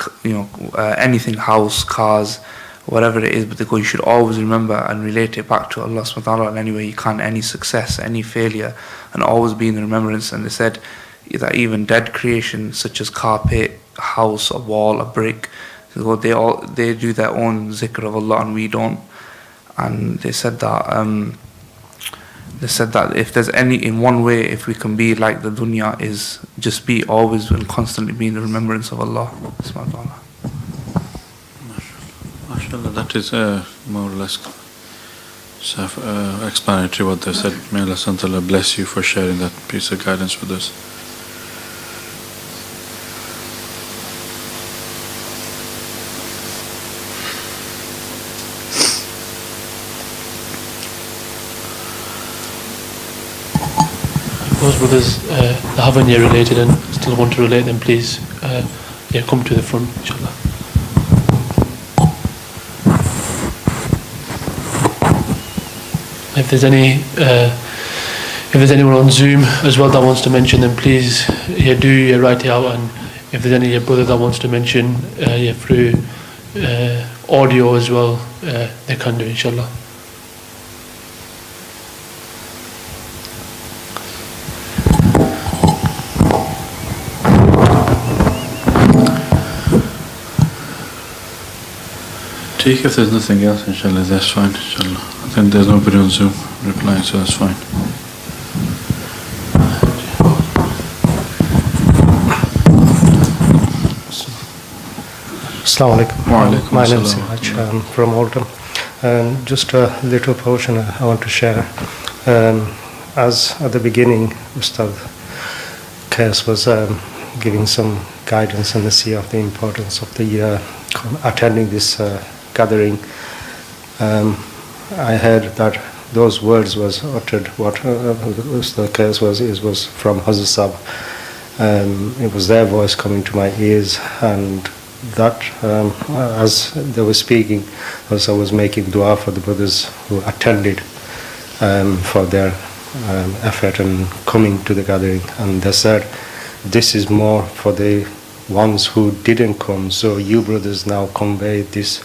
Speaker 4: anything, house, cars, whatever it is, but they go, you should always remember and relate it back to Allah subhanahu wa ta'ala in any way you can, any success, any failure, and always be in the remembrance. And they said that even dead creation such as carpet, house, a wall, a brick, they do their own zikr of Allah and we don't. And they said that if there's in one way, if we can be like the dunya, is just be always and constantly be in the remembrance of Allah subhanahu wa ta'ala.
Speaker 1: MashaAllah, that is more or less self-explanatory what they said. May Allah subhanahu wa ta'ala bless you for sharing that piece of guidance with us.
Speaker 2: those brothers that haven't yet related and still want to relate, then please come to the front, inshallah. If there's anyone on Zoom as well that wants to mention, then please do write it out. And if there's any brother that wants to mention through audio as well, they can do, inshallah.
Speaker 1: Tareeqah, if there's nothing else, inshallah, that's fine, inshallah. I think there's nobody on Zoom replying, so that's fine.
Speaker 5: Assalamu alaikum. My name is
Speaker 1: assalam.
Speaker 5: Siraj. I'm from Oldham. Just a little portion I want to share. As at the beginning, Ustad Qais was giving some guidance and the see of the importance of the attending this gathering. I heard that those words was uttered. What Ustad Qais was from Hazrat Sahib. It was their voice coming to my ears, and that as they were speaking, as I was making dua for the brothers who attended for their effort and coming to the gathering, and they said, this is more for the ones who didn't come, so you brothers now convey this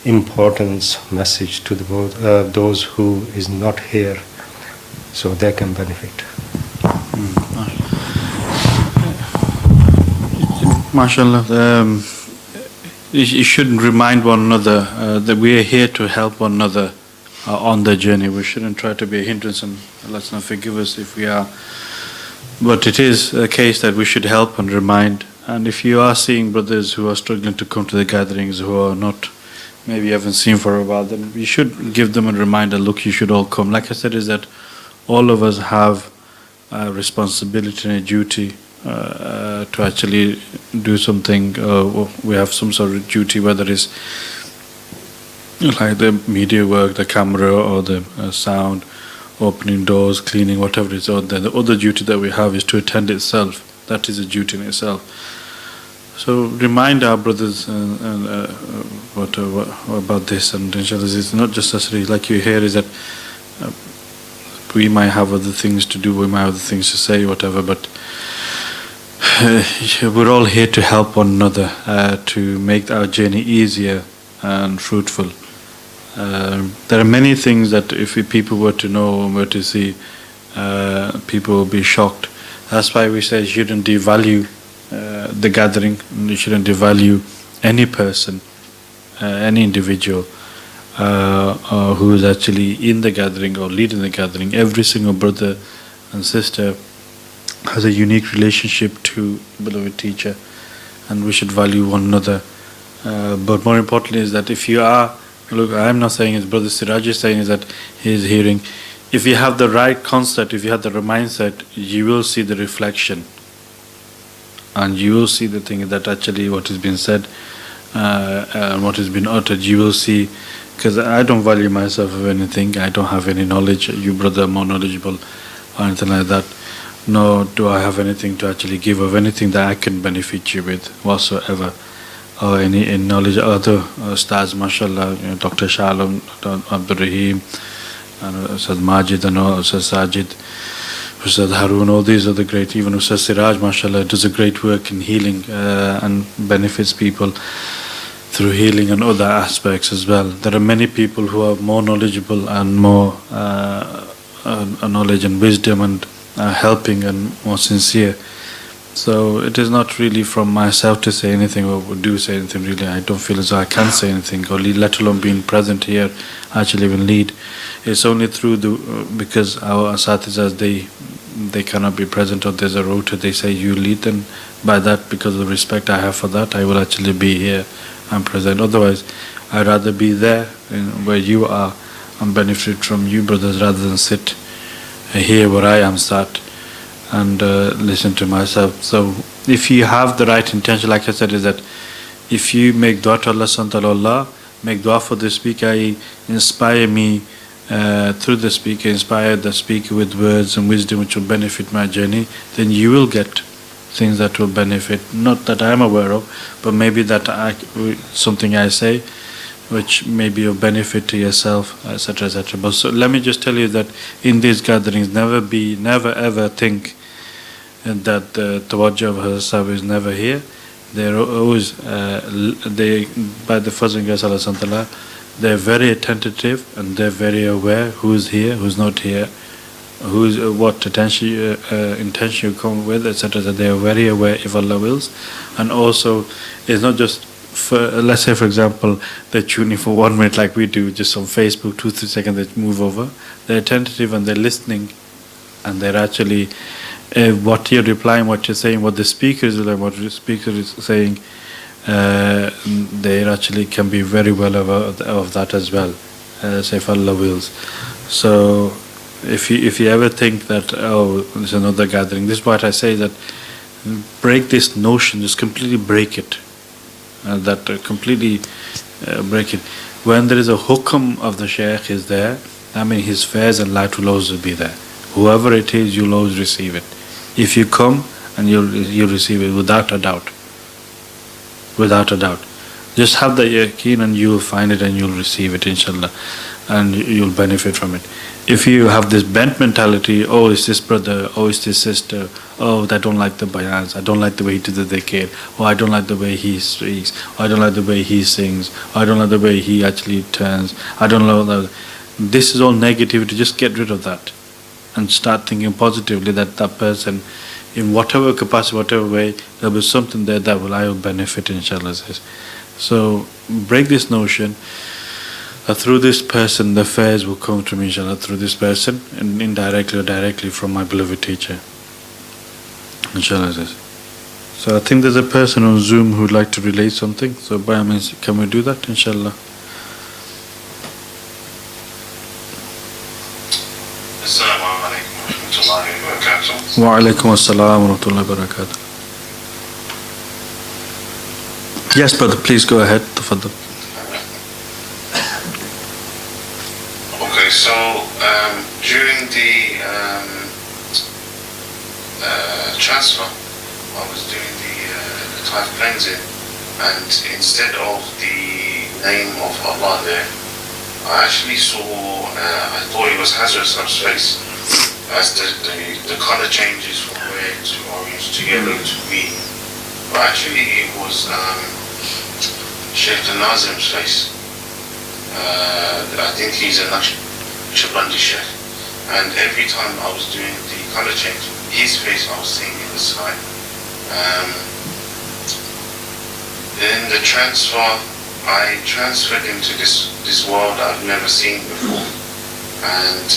Speaker 5: importance message to those who is not here, so they can benefit.
Speaker 1: MashaAllah, you should remind one another that we are here to help one another on the journey. We shouldn't try to be a hindrance, and let's not forgive us if we are. But it is a case that we should help and remind. And if you are seeing brothers who are struggling to come to the gatherings, who are not, maybe you haven't seen for a while, then we should give them a reminder, look, you should all come. Like I said, is that all of us have a responsibility and a duty to actually do something. We have some sort of duty, whether it's like the media work, the camera, or the sound, opening doors, cleaning, whatever it is. Or the other duty that we have is to attend itself. That is a duty in itself. So remind our brothers about this, and inshallah, it's not just necessarily like you hear is that we might have other things to do, we might have other things to say, whatever, but we're all here to help one another, to make our journey easier and fruitful. There are many things that if people were to know and were to see, people will be shocked. That's why we say you shouldn't devalue the gathering, you shouldn't devalue any person, any individual who is actually in the gathering or leading the gathering. Every single brother and sister has a unique relationship to beloved teacher, and we should value one another. But more importantly is that if you are, look, I'm not saying, as Brother Siraj is saying, is that he's hearing, if you have the right concept, if you have the right mindset, you will see the reflection, and you will see the thing that actually what has been said and what has been uttered, you will see. Because I don't value myself of anything, I don't have any knowledge, you brother are more knowledgeable or anything like that, nor do I have anything to actually give of anything that I can benefit you with whatsoever, or any knowledge. Other stars, mashallah, Dr. Shalom, Abdul Rahim, and Ustad Majid, and Ustad Sajid, Ustad Harun, all these are the great, even Ustad Siraj, mashallah, does a great work in healing and benefits people through healing and other aspects as well. There are many people who are more knowledgeable and more knowledge and wisdom and helping and more sincere. So it is not really from myself to say anything or do say anything really. I don't feel as though I can say anything, or let alone being present here, actually even lead. It's only through because our asatizas, they cannot be present, or there's a rota, they say you lead, and by that, because of the respect I have for that, I will actually be here and present. Otherwise, I'd rather be there where you are and benefit from you brothers, rather than sit here where I am sat and listen to myself. So if you have the right intention, like I said, is that if you make dua to Allah subhanahu wa ta'ala, make dua for the speaker, inspire me through the speaker, inspire the speaker with words and wisdom which will benefit my journey, then you will get things that will benefit, not that I am aware of, but maybe that something I say which may be of benefit to yourself, etc., etc. But so let me just tell you that in these gatherings, never ever think that the tawajjuh of Hazrat is never here. They're always, by the Fazl Sallallahu, they're very attentive and they're very aware who's here, who's not here, who's what intention you come with, etc. That they are very aware if Allah wills. And also, it's not just for, let's say for example, they're tuning for 1 minute like we do, just on Facebook, 2-3 seconds they move over. They're attentive and they're listening, and they're actually what you're replying, what you're saying, what the speaker is like, what the speaker is saying. They actually can be very well aware of that as well, say if Allah wills. So if you ever think that, oh, there's another gathering, this is what I say, that break this notion, just completely break it, completely break it. When there is a hukam of the Shaykh is there, I mean his fairs and light will always be there. Whoever it is, you'll always receive it. If you come, and you'll receive it without a doubt. Without a doubt. Just have the yaqeen and you'll find it and you'll receive it, inshallah, and you'll benefit from it. If you have this bent mentality, oh, it's this brother, oh, it's this sister, oh, I don't like the bayans, I don't like the way he does the dhikr, or I don't like the way he speaks, or I don't like the way he sings, or I don't like the way he actually turns, I don't know that. This is all negativity. Just get rid of that and start thinking positively that that person, in whatever capacity, whatever way, there'll be something there that I will benefit, inshallah. So break this notion that through this person the affairs will come to me, inshallah, through this person, and indirectly or directly from my beloved teacher, inshallah. So I think there's a person on Zoom who would like to relate something. So by all means, can we do that, inshallah? Wa alaikum assalam wa rahmatullahi wa barakatuh. Yes, brother, please go ahead. Tafaddal.
Speaker 6: Okay, so during the transfer, I was doing the type cleansing, and instead of the name of Allah there, I actually saw, I thought it was Hazrat's face, as the color changes from red to orange to yellow to green. But actually it was Sheikh Nazim's face. I think he's a Naqshbandi Sheikh. And every time I was doing the color change, his face I was seeing in the sky. Then the transfer, I transferred into this world I've never seen before. And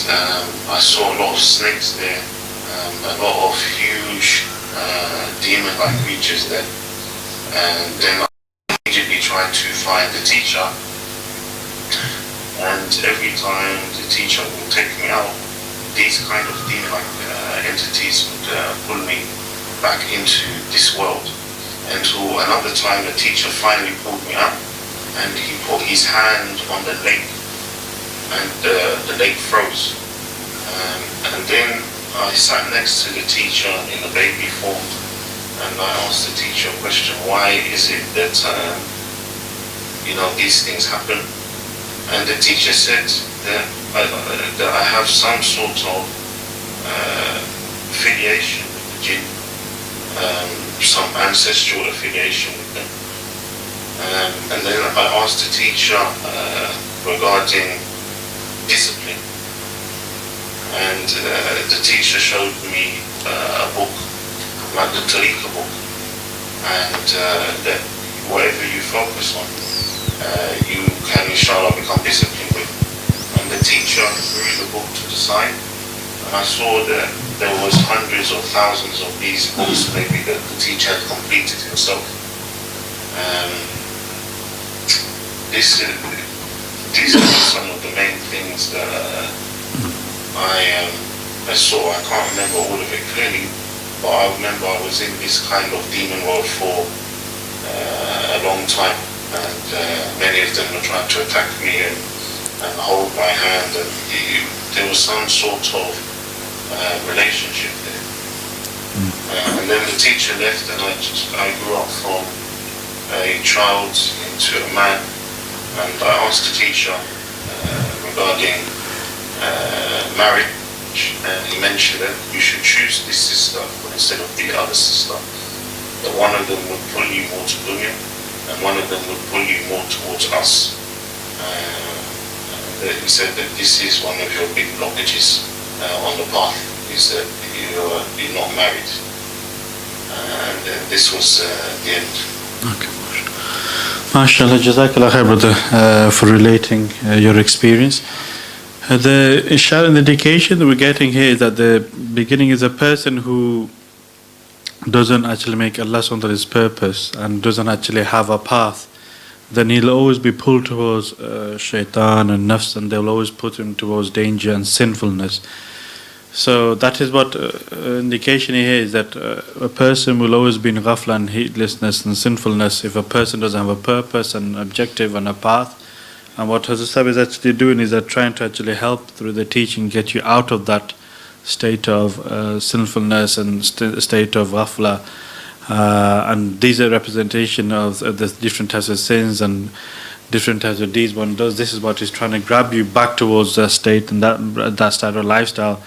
Speaker 6: I saw a lot of snakes there, a lot of huge demon-like creatures there. And then I immediately tried to find the teacher, and every time the teacher would take me out, these kind of demon-like entities would pull me back into this world. Until another time the teacher finally pulled me out, and he put his hand on the lake, and the lake froze. And then I sat next to the teacher in the baby form, and I asked the teacher a question: why is it that these things happen? And the teacher said that I have some sort of affiliation with the jinn, some ancestral affiliation with them. And then I asked the teacher regarding discipline, and the teacher showed me a book, like the Tareeqah book, and that whatever you focus on, you can inshallah become disciplined with. And the teacher threw the book to the side, and I saw that there was hundreds or thousands of these books, maybe that the teacher had completed himself. These are some of the main things that I saw. I can't remember all of it clearly, but I remember I was in this kind of demon world for a long time, and many of them were trying to attack me, and and hold my hand, and there was some sort of relationship there. And then the teacher left, and I grew up from a child into a man, and I asked the teacher regarding marriage, and he mentioned that you should choose this sister instead of the other sister, that one of them would pull you more to dunya, and one of them would pull you more towards us. He said that this is one of your big blockages on the path, is that you're not married. And this was the end.
Speaker 1: Okay. MashaAllah, Jazakallah khair, brother, for relating your experience. The ishara and indication that we're getting here is that the beginning is a person who doesn't actually make Allah SWT his purpose and doesn't actually have a path, then he'll always be pulled towards shaitan and nafs, and they'll always put him towards danger and sinfulness. So that is what indication here is, that a person will always be in ghafla and heedlessness and sinfulness if a person doesn't have a purpose and objective and a path. And what Hazrat Sahib is actually doing is that trying to actually help through the teaching, get you out of that state of sinfulness and state of ghafla. And these are representation of the different types of sins and different types of deeds one does. This is what is trying to grab you back towards that state and that style of lifestyle.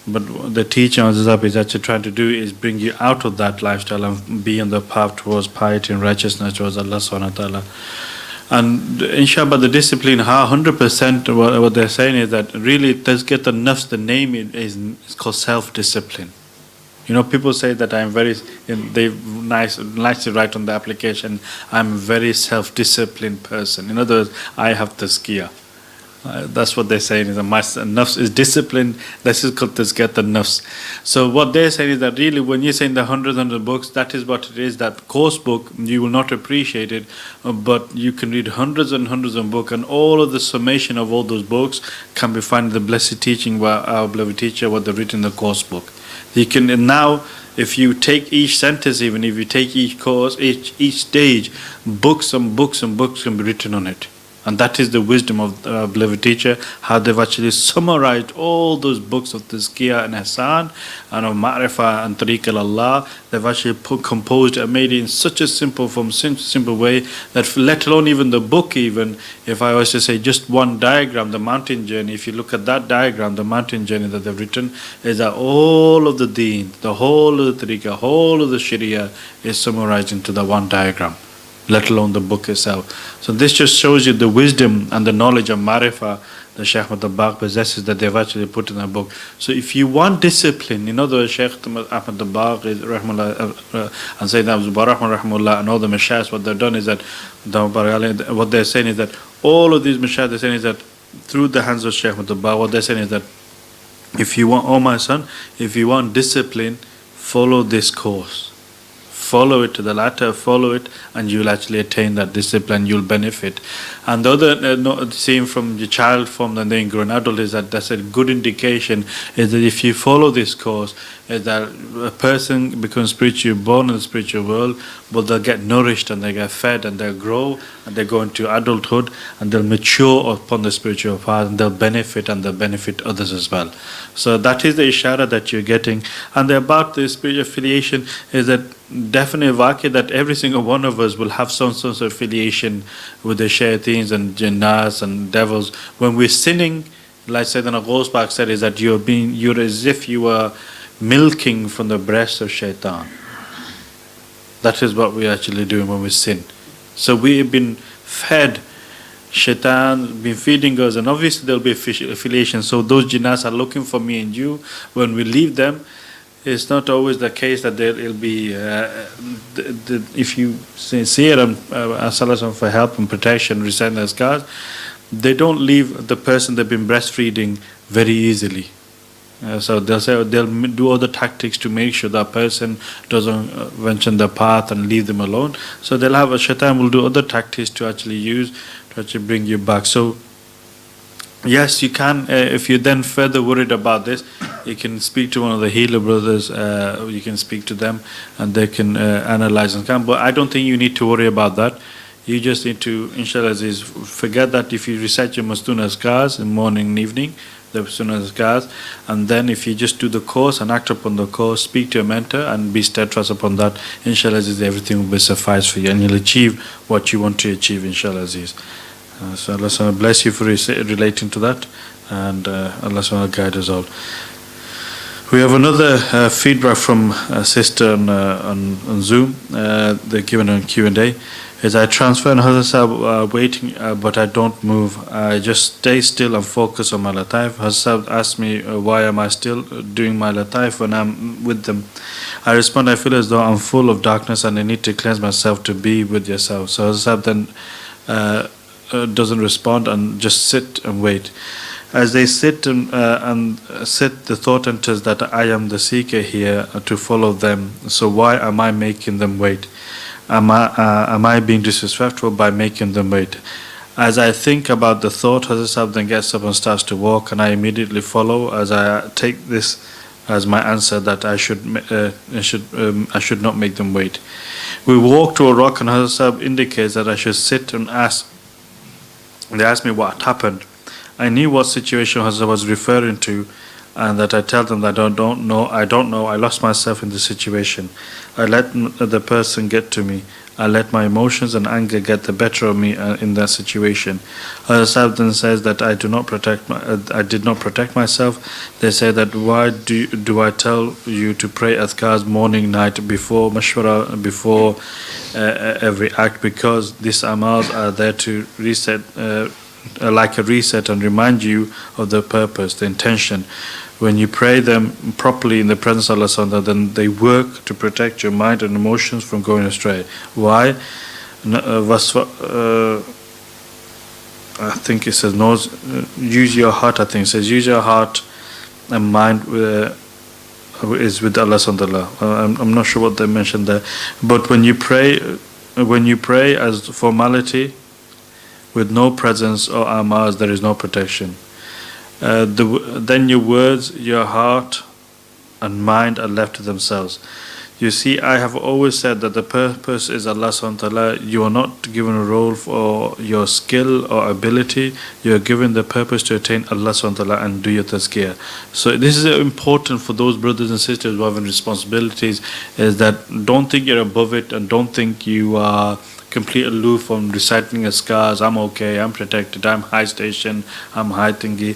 Speaker 1: But the teaching of Hazrat is actually trying to do is bring you out of that lifestyle and be on the path towards piety and righteousness towards Allah subhanahu wa ta'ala. And inshallah, the discipline, 100% what they're saying is that really tazkiyat an-nafs, the name is called self-discipline. You know, people say that I'm very, they nicely write on the application, I'm a very self-disciplined person. In other words, I have tazkiyah. That's what they're saying, is that my nafs is disciplined. This is called tazkiyat an-nafs. So what they're saying is that really when you're saying the hundreds of books, that is what it is, that course book, you will not appreciate it, but you can read hundreds and hundreds of books, and all of the summation of all those books can be found in the blessed teaching by our beloved teacher, what they've written in the course book. You can, and now if you take each sentence, even if you take each course, each stage, books and books and books can be written on it. And that is the wisdom of the beloved teacher, how they've actually summarized all those books of Tazkiyah and Ihsan and of Ma'rifah and Tareeqah Allah. They've actually composed and made it in such a simple way that, let alone even the book, even if I was to say just one diagram, the mountain journey, if you look at that diagram, the mountain journey that they've written, is that all of the deen, the whole of the Tareeqah, whole of the Sharia is summarized into the one diagram, let alone the book itself. So this just shows you the wisdom and the knowledge of Ma'rifah that Shaykh Ahmad al-Baq possesses, that they've actually put in a book. So if you want discipline, in other words, Shaykh Ahmad al-Baq and Sayyidina Abu Bakr rahimahullah and all the mashayikh, what they've done is that, what they're saying is that all of these mashayikh, they're saying is that through the hands of Shaykh Ahmad al-Baq, what they're saying is that if you want, oh my son, if you want discipline, follow this course. Follow it to the latter, follow it, and you'll actually attain that discipline, you'll benefit. And the other, seeing from your child form and then grow an adult, is that that's a good indication, is that if you follow this course, is that a person becomes spiritually born in the spiritual world, but they'll get nourished and they get fed and they'll grow and they go into adulthood and they'll mature upon the spiritual path and they'll benefit and they'll benefit others as well. So that is the ishara that you're getting. And about the spiritual affiliation is that definitely waqi that every single one of us will have some sort of affiliation with the shayateens and jinnas and devils. When we're sinning, like Sayyidina Ghaus Pak said, is that you're as if you were milking from the breast of shaitan. That is what we're actually doing when we sin. So we've been fed, shaitan been feeding us, and obviously there'll be affiliation. So those jinnas are looking for me and you. When we leave them, it's not always the case that there'll be, if you sincere and ask Allah for help and protection, recite the scars, they don't leave the person they've been breastfeeding very easily. So they'll say they'll do other tactics to make sure that person doesn't venture the path and leave them alone. So they'll have a shaitan will do other tactics to actually use to actually bring you back. So yes, you can. If you're then further worried about this, you can speak to one of the healer brothers. You can speak to them, and they can analyze and come. But I don't think you need to worry about that. You just need to, inshallah Aziz, forget that if you recite your Mastun Azkars in morning and evening, the Mastun Azkars, and then if you just do the course and act upon the course, speak to your mentor and be steadfast upon that, inshallah Aziz, everything will be suffice for you and you'll achieve what you want to achieve, inshallah Aziz. So Allah SWT bless you for relating to that, and Allah SWT guide us all. We have another feedback from a sister on Zoom. They're given a Q&A. Is I transfer and Hazrat Sahib waiting, but I don't move. I just stay still and focus on my lataif. Hazrat Sahib asked me why am I still doing my lataif when I'm with them. I respond, I feel as though I'm full of darkness and I need to cleanse myself to be with yourself. So Hazrat Sahib then doesn't respond and just sit and wait. As they sit and sit, the thought enters that I am the seeker here to follow them. So why am I making them wait? Am I being disrespectful by making them wait? As I think about the thought, Hazrat Sahib then gets up and starts to walk, and I immediately follow. As I take this as my answer that I should not make them wait. We walk to a rock, and Hazrat Sahib indicates that I should sit and ask. They asked me what happened. I knew what situation Hazrat was referring to, and that I tell them that I don't know, I lost myself in the situation. I let the person get to me. I let my emotions and anger get the better of me in that situation. Hazrat Sahib then says that I did not protect myself. They say that why do I tell you to pray adhkars morning, night, before mashwara, before every act? Because these amals are there to reset, like a reset, and remind you of the purpose, the intention. When you pray them properly in the presence of Allah, then they work to protect your mind and emotions from going astray. Why? I think it says, use your heart, I think it says, use your heart and mind is with Allah. I'm not sure what they mentioned there. But when you pray as formality, with no presence or amars, there is no protection. Then your words, your heart and mind are left to themselves. You see, I have always said that the purpose is Allah SWT. You are not given a role for your skill or ability. You are given the purpose to attain Allah SWT and do your tazkiyah. So this is important for those brothers and sisters who have responsibilities, is that don't think you're above it, and don't think you are complete aloof from reciting azkars. I'm okay, I'm protected, I'm high station, I'm high thingy.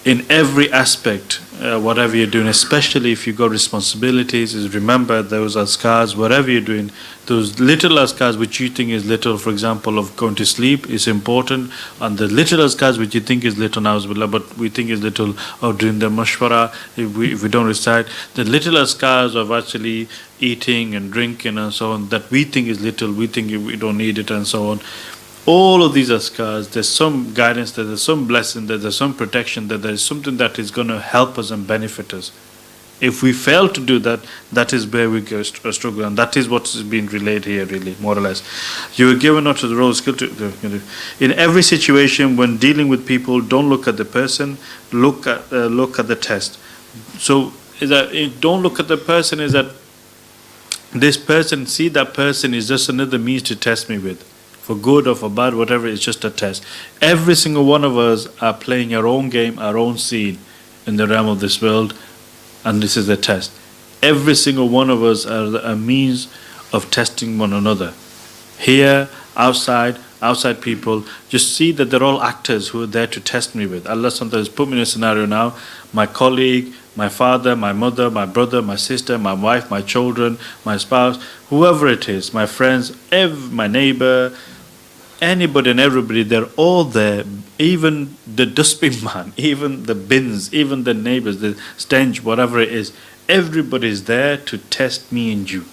Speaker 1: In every aspect, whatever you're doing, especially if you've got responsibilities, is remember those azkars, whatever you're doing, those little azkars which you think is little, for example, of going to sleep is important, and the little azkars which you think is little, na'uzubillah, but we think is little, of doing the mashwara, if we don't recite, the little azkars of actually eating and drinking and so on, that we think is little, we think we don't need it and so on. All of these azkars, there's some guidance, there's some blessing, there's some protection, there's something that is going to help us and benefit us. If we fail to do that, that is where we go struggle, and that is what is being relayed here, really, more or less. You are given not to the role of skill to. In every situation, when dealing with people, don't look at the person, look at the test. So, don't look at the person, is that this person, see that person is just another means to test me with. For good or for bad, whatever, it's just a test. Every single one of us are playing our own game, our own scene in the realm of this world, and this is a test. Every single one of us are a means of testing one another. Here, outside people, just see that they're all actors who are there to test me with. Allah sometimes put me in a scenario now, my colleague, my father, my mother, my brother, my sister, my wife, my children, my spouse, whoever it is, my friends, my neighbor, anybody and everybody, they're all there, even the dustbin man, even the bins, even the neighbors, the stench, whatever it is, everybody's there to test me and you.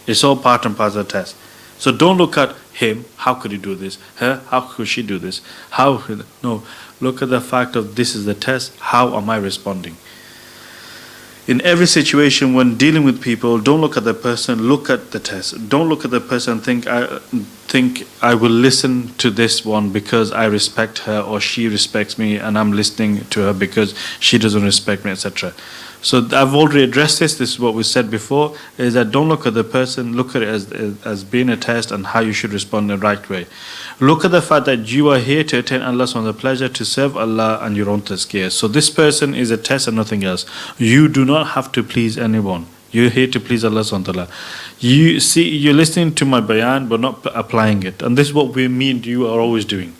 Speaker 1: It's all part and parcel of the test. So don't look at him, how could he do this? Her, how could she do this? No, look at the fact of this is the test, how am I responding? In every situation when dealing with people, don't look at the person, look at the test. Don't look at the person and think I will listen to this one because I respect her, or she respects me and I'm listening to her because she doesn't respect me, etc. So I've already addressed this. This is what we said before, is that don't look at the person, look at it as being a test and how you should respond in the right way. Look at the fact that you are here to attain Allah's pleasure, to serve Allah and your own tazkiyah. So this person is a test and nothing else. You do not have to please anyone. You're here to please Allah subhanahu wa ta'ala. You see, you're listening to my bayan but not applying it. And this is what we mean you are always doing.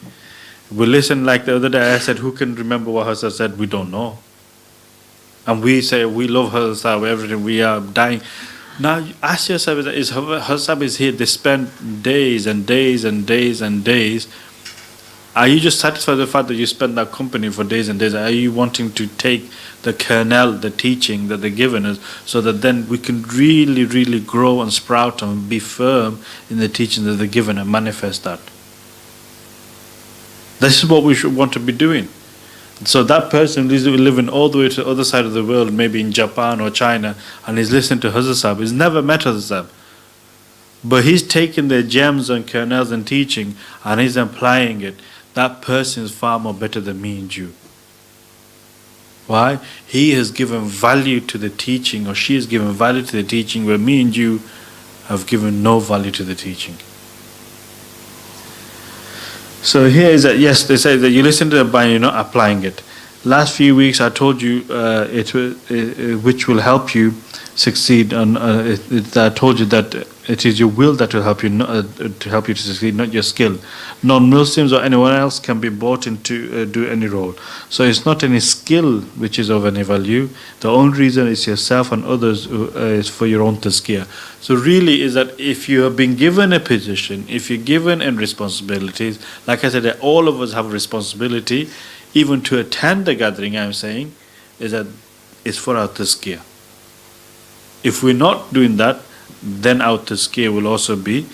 Speaker 1: We listen, like the other day I said, who can remember what Hazrat said? We don't know. And we say we love Hazrat, everything, we are dying. Now ask yourself, is Hazrat is here, they spend days and days and days and days. Are you just satisfied with the fact that you spend that company for days and days? Are you wanting to take the kernel, the teaching that they're giving us, so that then we can really, really grow and sprout and be firm in the teaching that they're given and manifest that? This is what we should want to be doing. So that person who's living all the way to the other side of the world, maybe in Japan or China, and he's listening to Hazrat Sahib, he's never met Hazrat Sahib. But he's taking the gems and kernels and teaching and he's applying it. That person is far more better than me and you. Why? He has given value to the teaching, or she has given value to the teaching, where me and you have given no value to the teaching. So here is that, yes, they say that you listen to the Bayan, you're not applying it. Last few weeks I told you which will help you succeed, and I told you that it is your will that will help you, to help you to succeed, not your skill. Non-Muslims or anyone else can be brought in to do any role. So it's not any skill which is of any value. The only reason is yourself and others is for your own tazkiyah. So really is that if you have been given a position, if you're given any responsibilities, like I said, that all of us have a responsibility, even to attend the gathering, I'm saying, is that it's for our tazkiyah. If we're not doing that, then our tazkiyah will also be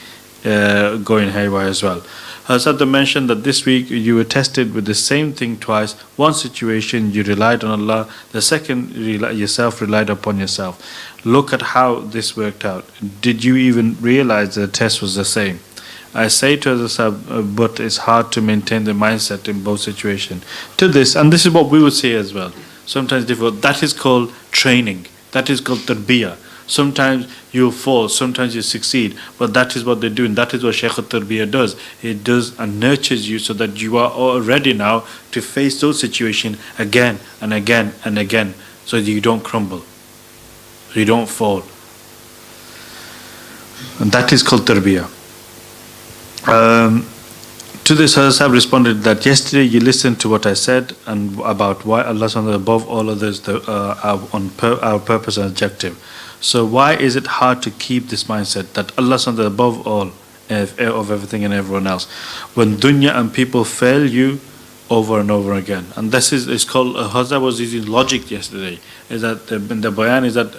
Speaker 1: going haywire as well. Hazrat mentioned that this week you were tested with the same thing twice. One situation you relied on Allah, the second yourself relied upon yourself. Look at how this worked out. Did you even realize the test was the same? I say to Hazrat, but it's hard to maintain the mindset in both situations. To this, and this is what we would say as well, sometimes difficult, that is called training. That is called tarbiyah. Sometimes you fall, sometimes you succeed, but that is what they're doing. That is what Shaykh al-Tarbiyah does. It does and nurtures you so that you are all ready now to face those situations again and again and again, so that you don't crumble, so you don't fall. And that is called tarbiyah. To this, Hazrat responded that yesterday you listened to what I said and about why Allah subhanahu above all others our purpose and objective. So why is it hard to keep this mindset that Allah subhanahu above all of everything and everyone else, when dunya and people fail you over and over again? And this is, it's called, Hazrat was using logic yesterday, is that the bayan is that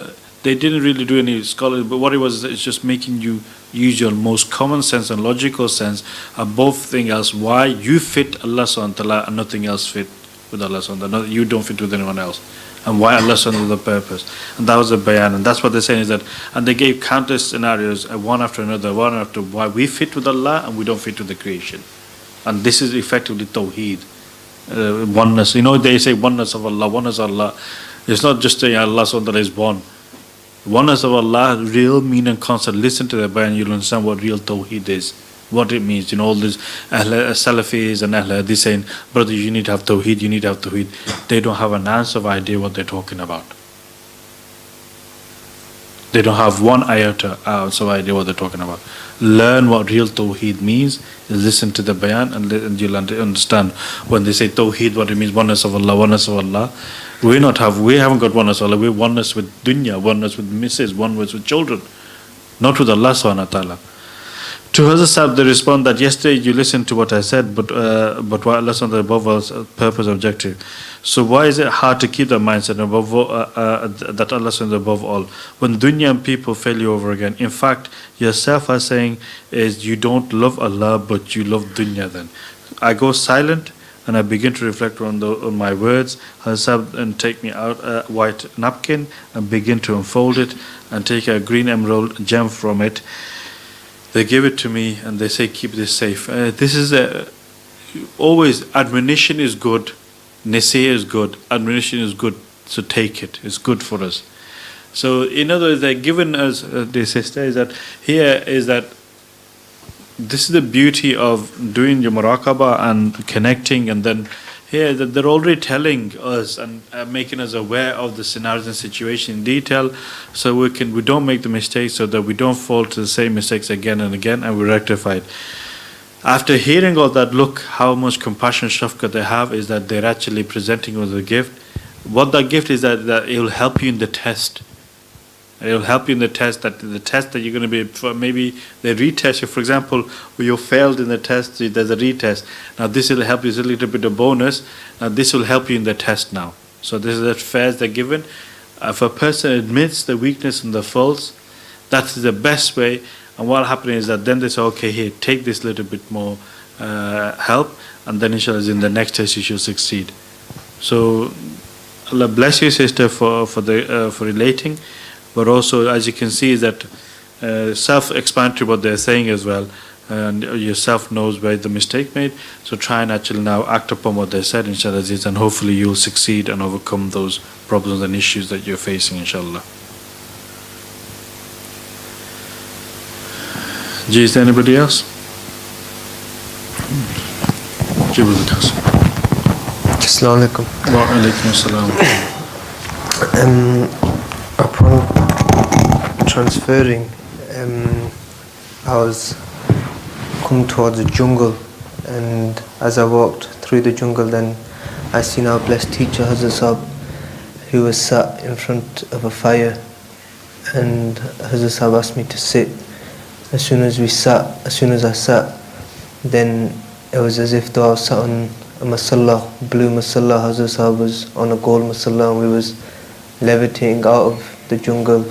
Speaker 1: they didn't really do any scholarly, but what it was, it's just making you use your most common sense and logical sense above thing else, why you fit Allah subhanahu wa ta'ala and nothing else fit with Allah subhanahu wa ta'ala. You don't fit with anyone else. And why Allah subhanahu wa ta'ala the purpose. And that was the bayan. And that's what they're saying is that, and they gave countless scenarios, one after another, one after why we fit with Allah and we don't fit with the creation. And this is effectively tawheed, oneness. You know, they say oneness of Allah, oneness of Allah. It's not just saying Allah subhanahu wa ta'ala is one. Oneness of Allah, real meaning and concept. Listen to the bayan, you'll understand what real tawheed is, what it means. You know, all these Salafis and Ahl Hadith saying, brother, you need to have tawheed, you need to have tawheed. They don't have an ounce of idea what they're talking about. They don't have one iota ounce of idea what they're talking about. Learn what real tawheed means. Listen to the bayan and you'll understand when they say tawheed, what it means, oneness of Allah, oneness of Allah. We haven't got oneness of Allah. We're oneness with dunya, oneness with misses, oneness with children, not with Allah subhanahu wa ta'ala. To Hazrat Sahib, they respond that yesterday you listened to what I said, but why Allah subhanahu above all purpose objective. So why is it hard to keep that mindset above all, that Allah subhanahu above all, when dunya and people fail you over again? In fact, yourself are saying is you don't love Allah, but you love dunya. Then I go silent and I begin to reflect on my words. Hazrat and take me out a white napkin and begin to unfold it and take a green emerald gem from it. They give it to me and they say, keep this safe. This is always admonition is good, nasihah is good, admonition is good, so take it. It's good for us. So in other words, they're given us, the sister, is that here is that this is the beauty of doing your muraqabah and connecting, and then here that they're already telling us and making us aware of the scenarios and situation in detail, so we don't make the mistakes, so that we don't fall to the same mistakes again and again, and we rectify it. After hearing all that, look how much compassion, shafqat they have, is that they're actually presenting us a gift. What that gift is, that it will help you in the test. It will help you in the test, that the test that you're going to be, maybe they retest you. For example, you failed in the test, there's a retest. Now this will help you, it's a little bit of bonus. Now this will help you in the test now. So this is the fares they're given. If a person admits the weakness and the faults, that's the best way. And what happens is that then they say, okay, here, take this little bit more help, and then inshallah in the next test you should succeed. So Allah bless you, sister, for relating. But also, as you can see, is that self-explanatory what they're saying as well, and yourself knows where the mistake made. So try and actually now act upon what they said, inshallah, and hopefully you'll succeed and overcome those problems and issues that you're facing, inshallah. Is there anybody else?
Speaker 7: Assalamu alaikum.
Speaker 1: Wa alaikum assalam.
Speaker 7: Upon transferring, I was come towards the jungle, and as I walked through the jungle, then I seen our blessed teacher Hazrat Sahab, who was sat in front of a fire, and Hazrat Sahab asked me to sit. As soon as I sat, then it was as if though I was sat on a masalla, blue masalla. Hazrat Sahab was on a gold masalla, and we was levitating out of the jungle.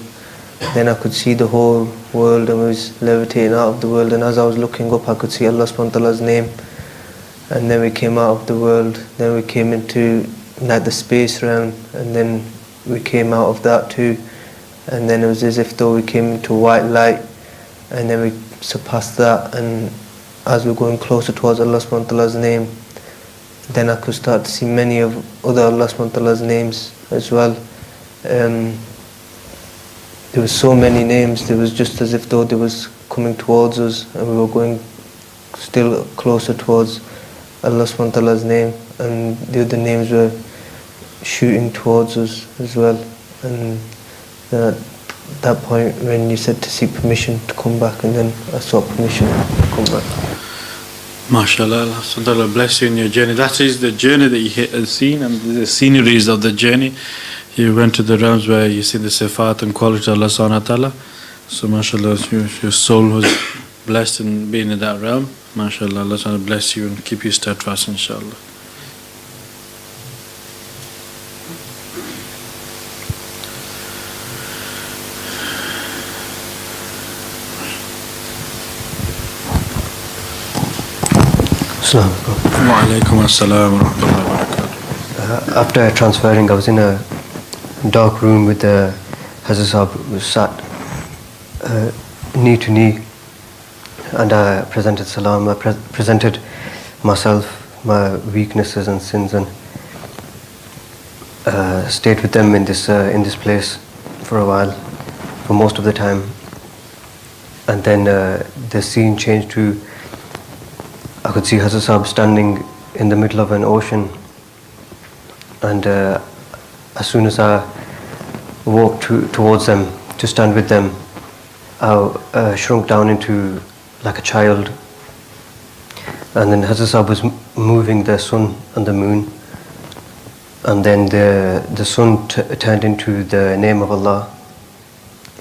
Speaker 7: Then I could see the whole world, and we was levitating out of the world, and as I was looking up I could see Allah subhanahu wa ta'ala's name. And then we came out of the world, then we came into like the space realm, and then we came out of that too, and then it was as if though we came into white light, and then we surpassed that, and as we're going closer towards Allah subhanahu wa ta'ala's name, then I could start to see many of other Allah subhanahu wa ta'ala's names as well. There were so many names, there was just as if though they was coming towards us, and we were going still closer towards Allah subhanahu wa ta'ala's name, and the other names were shooting towards us as well. And at that point when you said to seek permission to come back, and then I sought permission to come back.
Speaker 1: MashaAllah, Allah subhanahu wa ta'ala bless you in your journey. That is the journey that you have seen, and the sceneries of the journey. You went to the realms where you see the sifat and quality of Allah subhanahu wa ta'ala. So MashaAllah, your soul was blessed in being in that realm. MashaAllah, Allah subhanahu wa ta'ala bless you and keep you steadfast, inshallah. Wa alaikum assalam wa rahmatullahi wa barakatuh.
Speaker 7: After transferring, I was in a dark room with the Hazrat Sahab, who was sat knee to knee, and I presented salam. I presented myself, my weaknesses and sins, and stayed with them in this place for a while, for most of the time. And then the scene changed to, I could see Hazrat Sahab standing in the middle of an ocean, and as soon as I walked towards them to stand with them, I shrunk down into like a child. And then Hazrat Sahab was moving the sun and the moon, and then the sun turned into the name of Allah,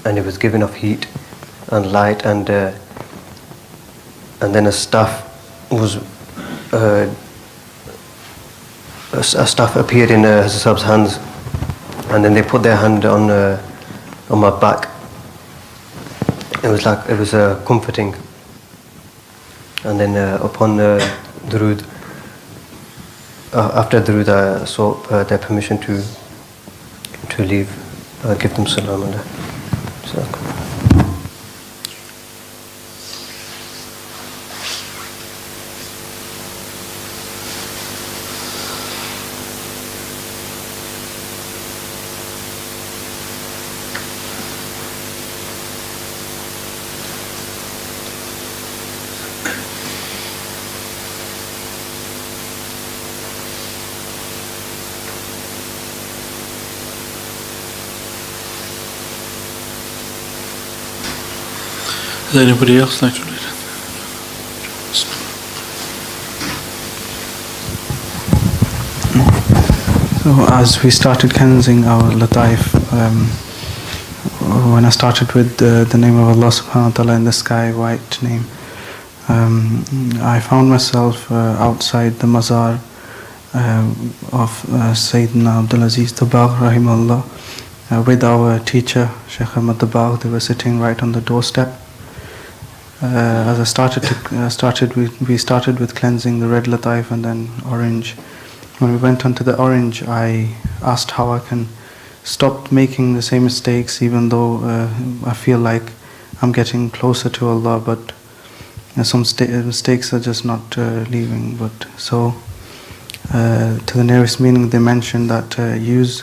Speaker 7: and it was given off heat and light, and then a staff was a staff appeared in Hazrat Sahab's hands, and then they put their hand on my back. It was comforting. And then upon Durood, after Durood, I sought their permission to leave, give them salam and
Speaker 1: Does anybody else like to read it?
Speaker 8: So as we started cleansing our lataif, when I started with the name of Allah subhanahu wa ta'ala in the sky, white name, I found myself outside the mazar of Sayyidina Abdul Aziz Tabagh rahimahullah with our teacher Sheikh Ahmad Tabagh. They were sitting right on the doorstep. As we started with cleansing the red lataif and then orange. When we went onto the orange, I asked how I can stop making the same mistakes, even though I feel like I'm getting closer to Allah, but some mistakes are just not leaving. But so, to the nearest meaning, they mentioned that use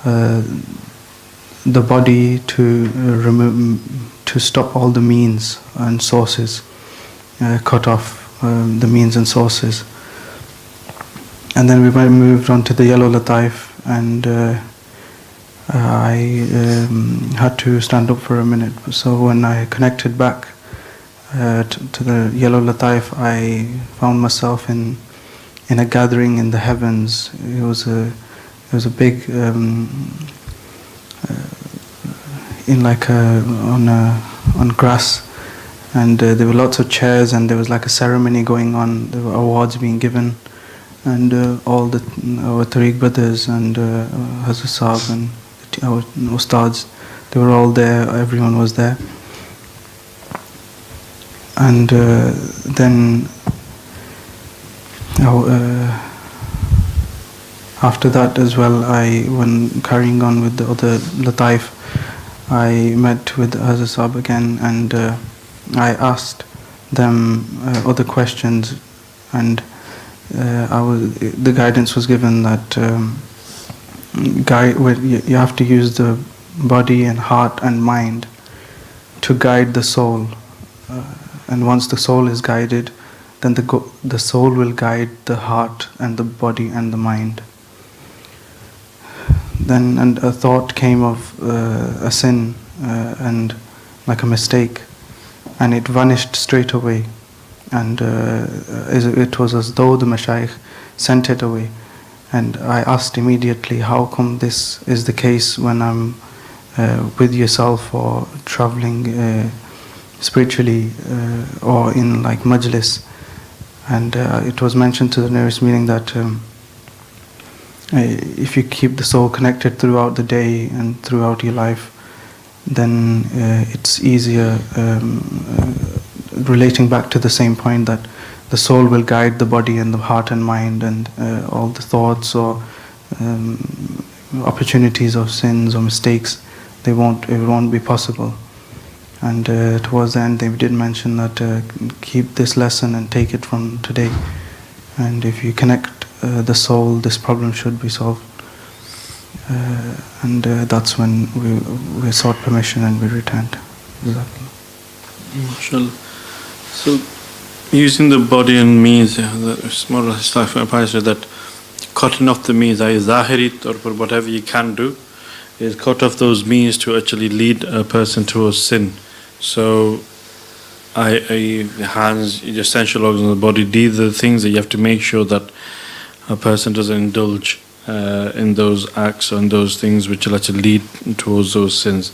Speaker 8: the body to stop all the means and sources, cut off the means and sources. And then we moved on to the yellow lataif, and I had to stand up for a minute. So when I connected back to the yellow lataif, I found myself in a gathering in the heavens. It was a big in like on grass, and there were lots of chairs, and there was like a ceremony going on. There were awards being given. And all our Tareeqah brothers and Hazrat Saab and our Ustads, they were all there, everyone was there. And then after that as well, when carrying on with the other lataif, I met with Hazrat Saab again, and I asked them other questions, and the guidance was given that you have to use the body and heart and mind to guide the soul, and once the soul is guided, then the soul will guide the heart and the body and the mind. Then and a thought came of a sin and like a mistake, and it vanished straight away. And it was as though the Mashaykh sent it away. And I asked immediately, how come this is the case when I'm with yourself or traveling spiritually or in like majlis? And it was mentioned to the nearest meaning that if you keep the soul connected throughout the day and throughout your life, then it's easier relating back to the same point that the soul will guide the body and the heart and mind, and all the thoughts or opportunities of sins or mistakes, it won't be possible. And towards the end they did mention that keep this lesson and take it from today, and if you connect the soul, this problem should be solved. And that's when we sought permission and we returned.
Speaker 1: MashaAllah. So, using the body and means, it's more like that cutting off the means, zahirit or whatever you can do, is cut off those means to actually lead a person towards sin. So, the hands, the essential organs of the body, these are the things that you have to make sure that a person doesn't indulge in those acts and those things which will actually lead towards those sins.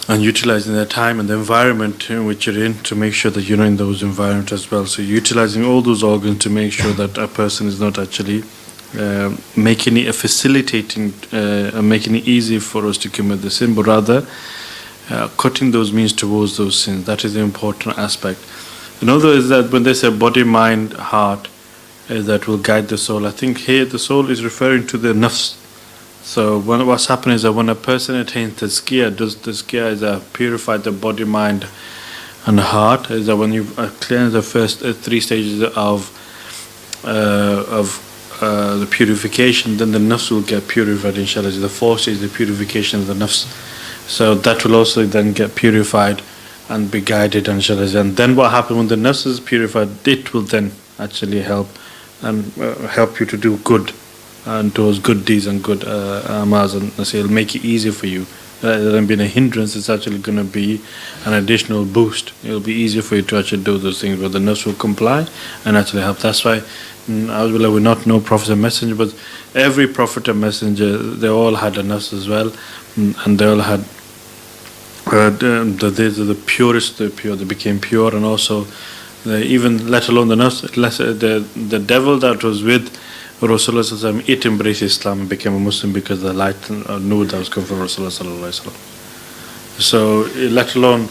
Speaker 1: And utilizing their time and the environment in which you're in to make sure that you're in those environments as well. So utilizing all those organs to make sure that a person is not actually making it facilitating, making it easy for us to commit the sin, but rather cutting those means towards those sins. That is the important aspect. Another is that when they say body, mind, heart, that will guide the soul. I think here the soul is referring to the nafs. So what's happening is that when a person attains tazkiyah, does tazkiyah is purify the body, mind and heart, is that when you cleanse the first 3 stages of the purification, then the nafs will get purified, inshallah. The 4th stage is the purification of the nafs. So that will also then get purified and be guided, inshallah. And then what happens when the nafs is purified, it will then actually help you to do good and towards good deeds and good amals, and it'll make it easier for you rather than being a hindrance, it's actually going to be an additional boost. It'll be easier for you to actually do those things, but the nafs will comply and actually help. That's why we're not no prophet and messenger, but every prophet and messenger, they all had a nafs as well, and they all had the purest, the pure, they became pure, and also even let alone the nafs, the devil that was with Rasulullah, it embraced Islam and became a Muslim because the light nur that was coming from Rasulullah. So let alone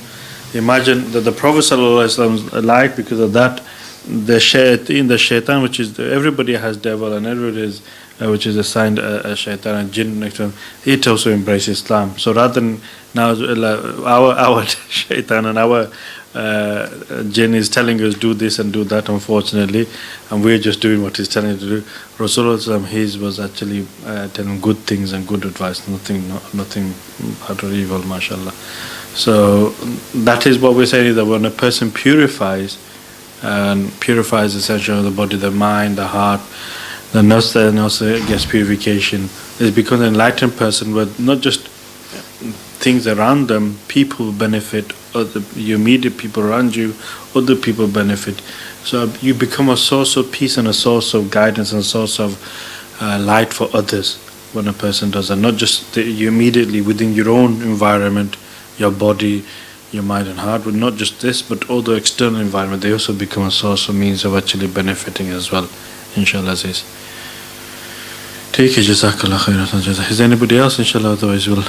Speaker 1: imagine that the Prophet ﷺ's light, because of that, the shaitan, which is everybody has devil and everybody is which is assigned a shaitan and jinn next to him, it also embraced Islam. So rather than now our shaitan and our jinn is telling us do this and do that, unfortunately, and we're just doing what he's telling us to do. Rasulullah, his was actually telling good things and good advice, nothing bad or evil, mashallah. So that is what we're saying, that when a person purifies essentially the body, the mind, the heart, the nafs, and also gets purification, it becomes an enlightened person where not just things around them, people benefit, your immediate people around you, other people benefit. So you become a source of peace and a source of guidance and a source of light for others when a person does that. Not just you immediately within your own environment, your body, your mind and heart, but not just this, but all the external environment, they also become a source of means of actually benefiting as well, inshallah Aziz. Take it, Jazakallah khairan. Is there anybody else, inshallah? Otherwise we'll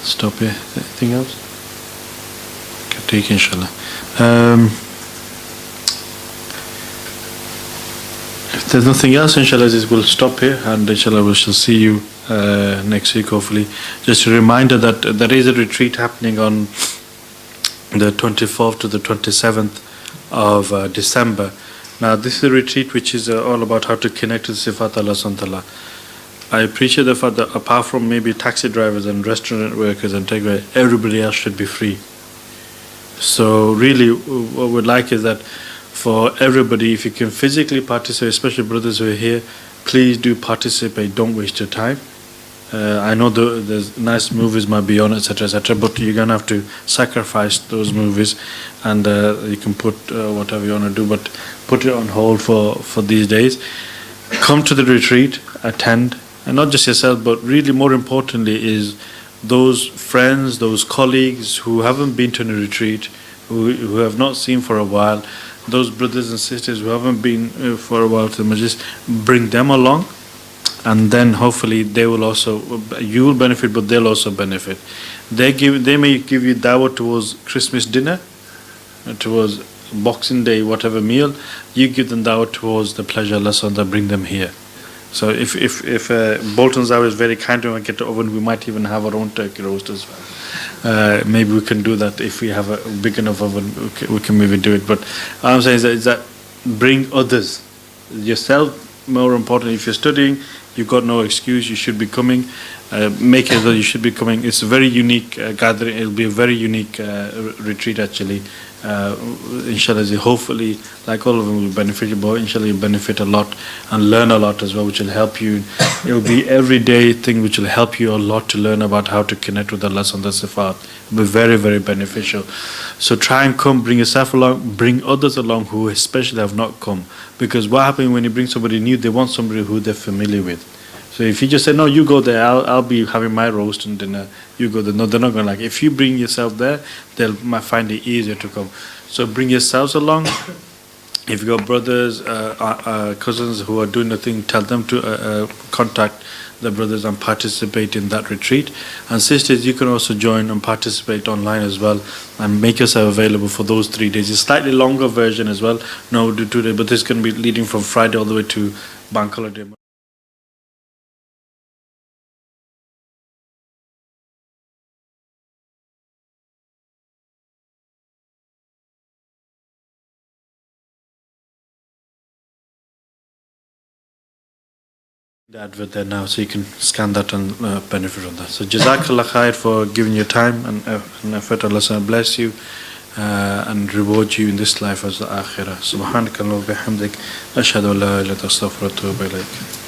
Speaker 1: stop here. Anything else? Okay, take it, inshallah. If there's nothing else, inshallah Aziz, we'll stop here, and inshallah we shall see you next week, hopefully. Just a reminder that there is a retreat happening on the 24th to the 27th of December. Now this is a retreat which is all about how to connect to the Sifat Allah SWT. I appreciate the fact that apart from maybe taxi drivers and restaurant workers and takeaway, everybody else should be free. So really what we'd like is that for everybody, if you can physically participate, especially brothers who are here, please do participate, don't waste your time. I know there's nice movies might be on, etc., etc., but you're going to have to sacrifice those movies, and you can put whatever you want to do, but put it on hold for these days. Come to the retreat, attend, and not just yourself, but really more importantly is those friends, those colleagues who haven't been to a retreat, who have not seen for a while, those brothers and sisters who haven't been for a while to the majlis, bring them along. And then hopefully they will also, you will benefit, but they'll also benefit. They may give you dawah towards Christmas dinner, towards Boxing Day, whatever meal. You give them dawah towards the pleasure Allah SWT, bring them here. So if Bolton's Dawah is very kind to him and get the oven, we might even have our own turkey roast as well. Maybe we can do that if we have a big enough oven. We can maybe do it. But all I'm saying is that bring others. Yourself, more important. If you're studying, you've got no excuse, you should be coming. Make it that you should be coming. It's a very unique gathering. It'll be a very unique retreat actually. Inshallah, hopefully, like all of them will benefit you, but inshallah you'll benefit a lot and learn a lot as well, which will help you. It will be everyday thing which will help you a lot to learn about how to connect with Allah on the Sifat. It will be very, very beneficial. So try and come, bring yourself along, bring others along who especially have not come. Because what happens when you bring somebody new, they want somebody who they're familiar with. So if you just say, no, you go there, I'll be having my roast and dinner, you go there. No, they're not going to like it. If you bring yourself there, they might find it easier to come. So bring yourselves along. If you've got brothers, cousins who are doing the thing, tell them to contact the brothers and participate in that retreat. And sisters, you can also join and participate online as well and make yourself available for those 3 days. It's a slightly longer version as well. No, we'll do 2 days, but this is going to be leading from Friday all the way to Bank Holiday. The advert there now, so you can scan that and benefit from that. So Jazakallah khair for giving your time and effort. Allah bless you and reward you in this life as the akhirah. Subhanakallahumma wa bihamdik, ashhadu an la ilaha illa anta astaghfiruka wa atubu ilaik.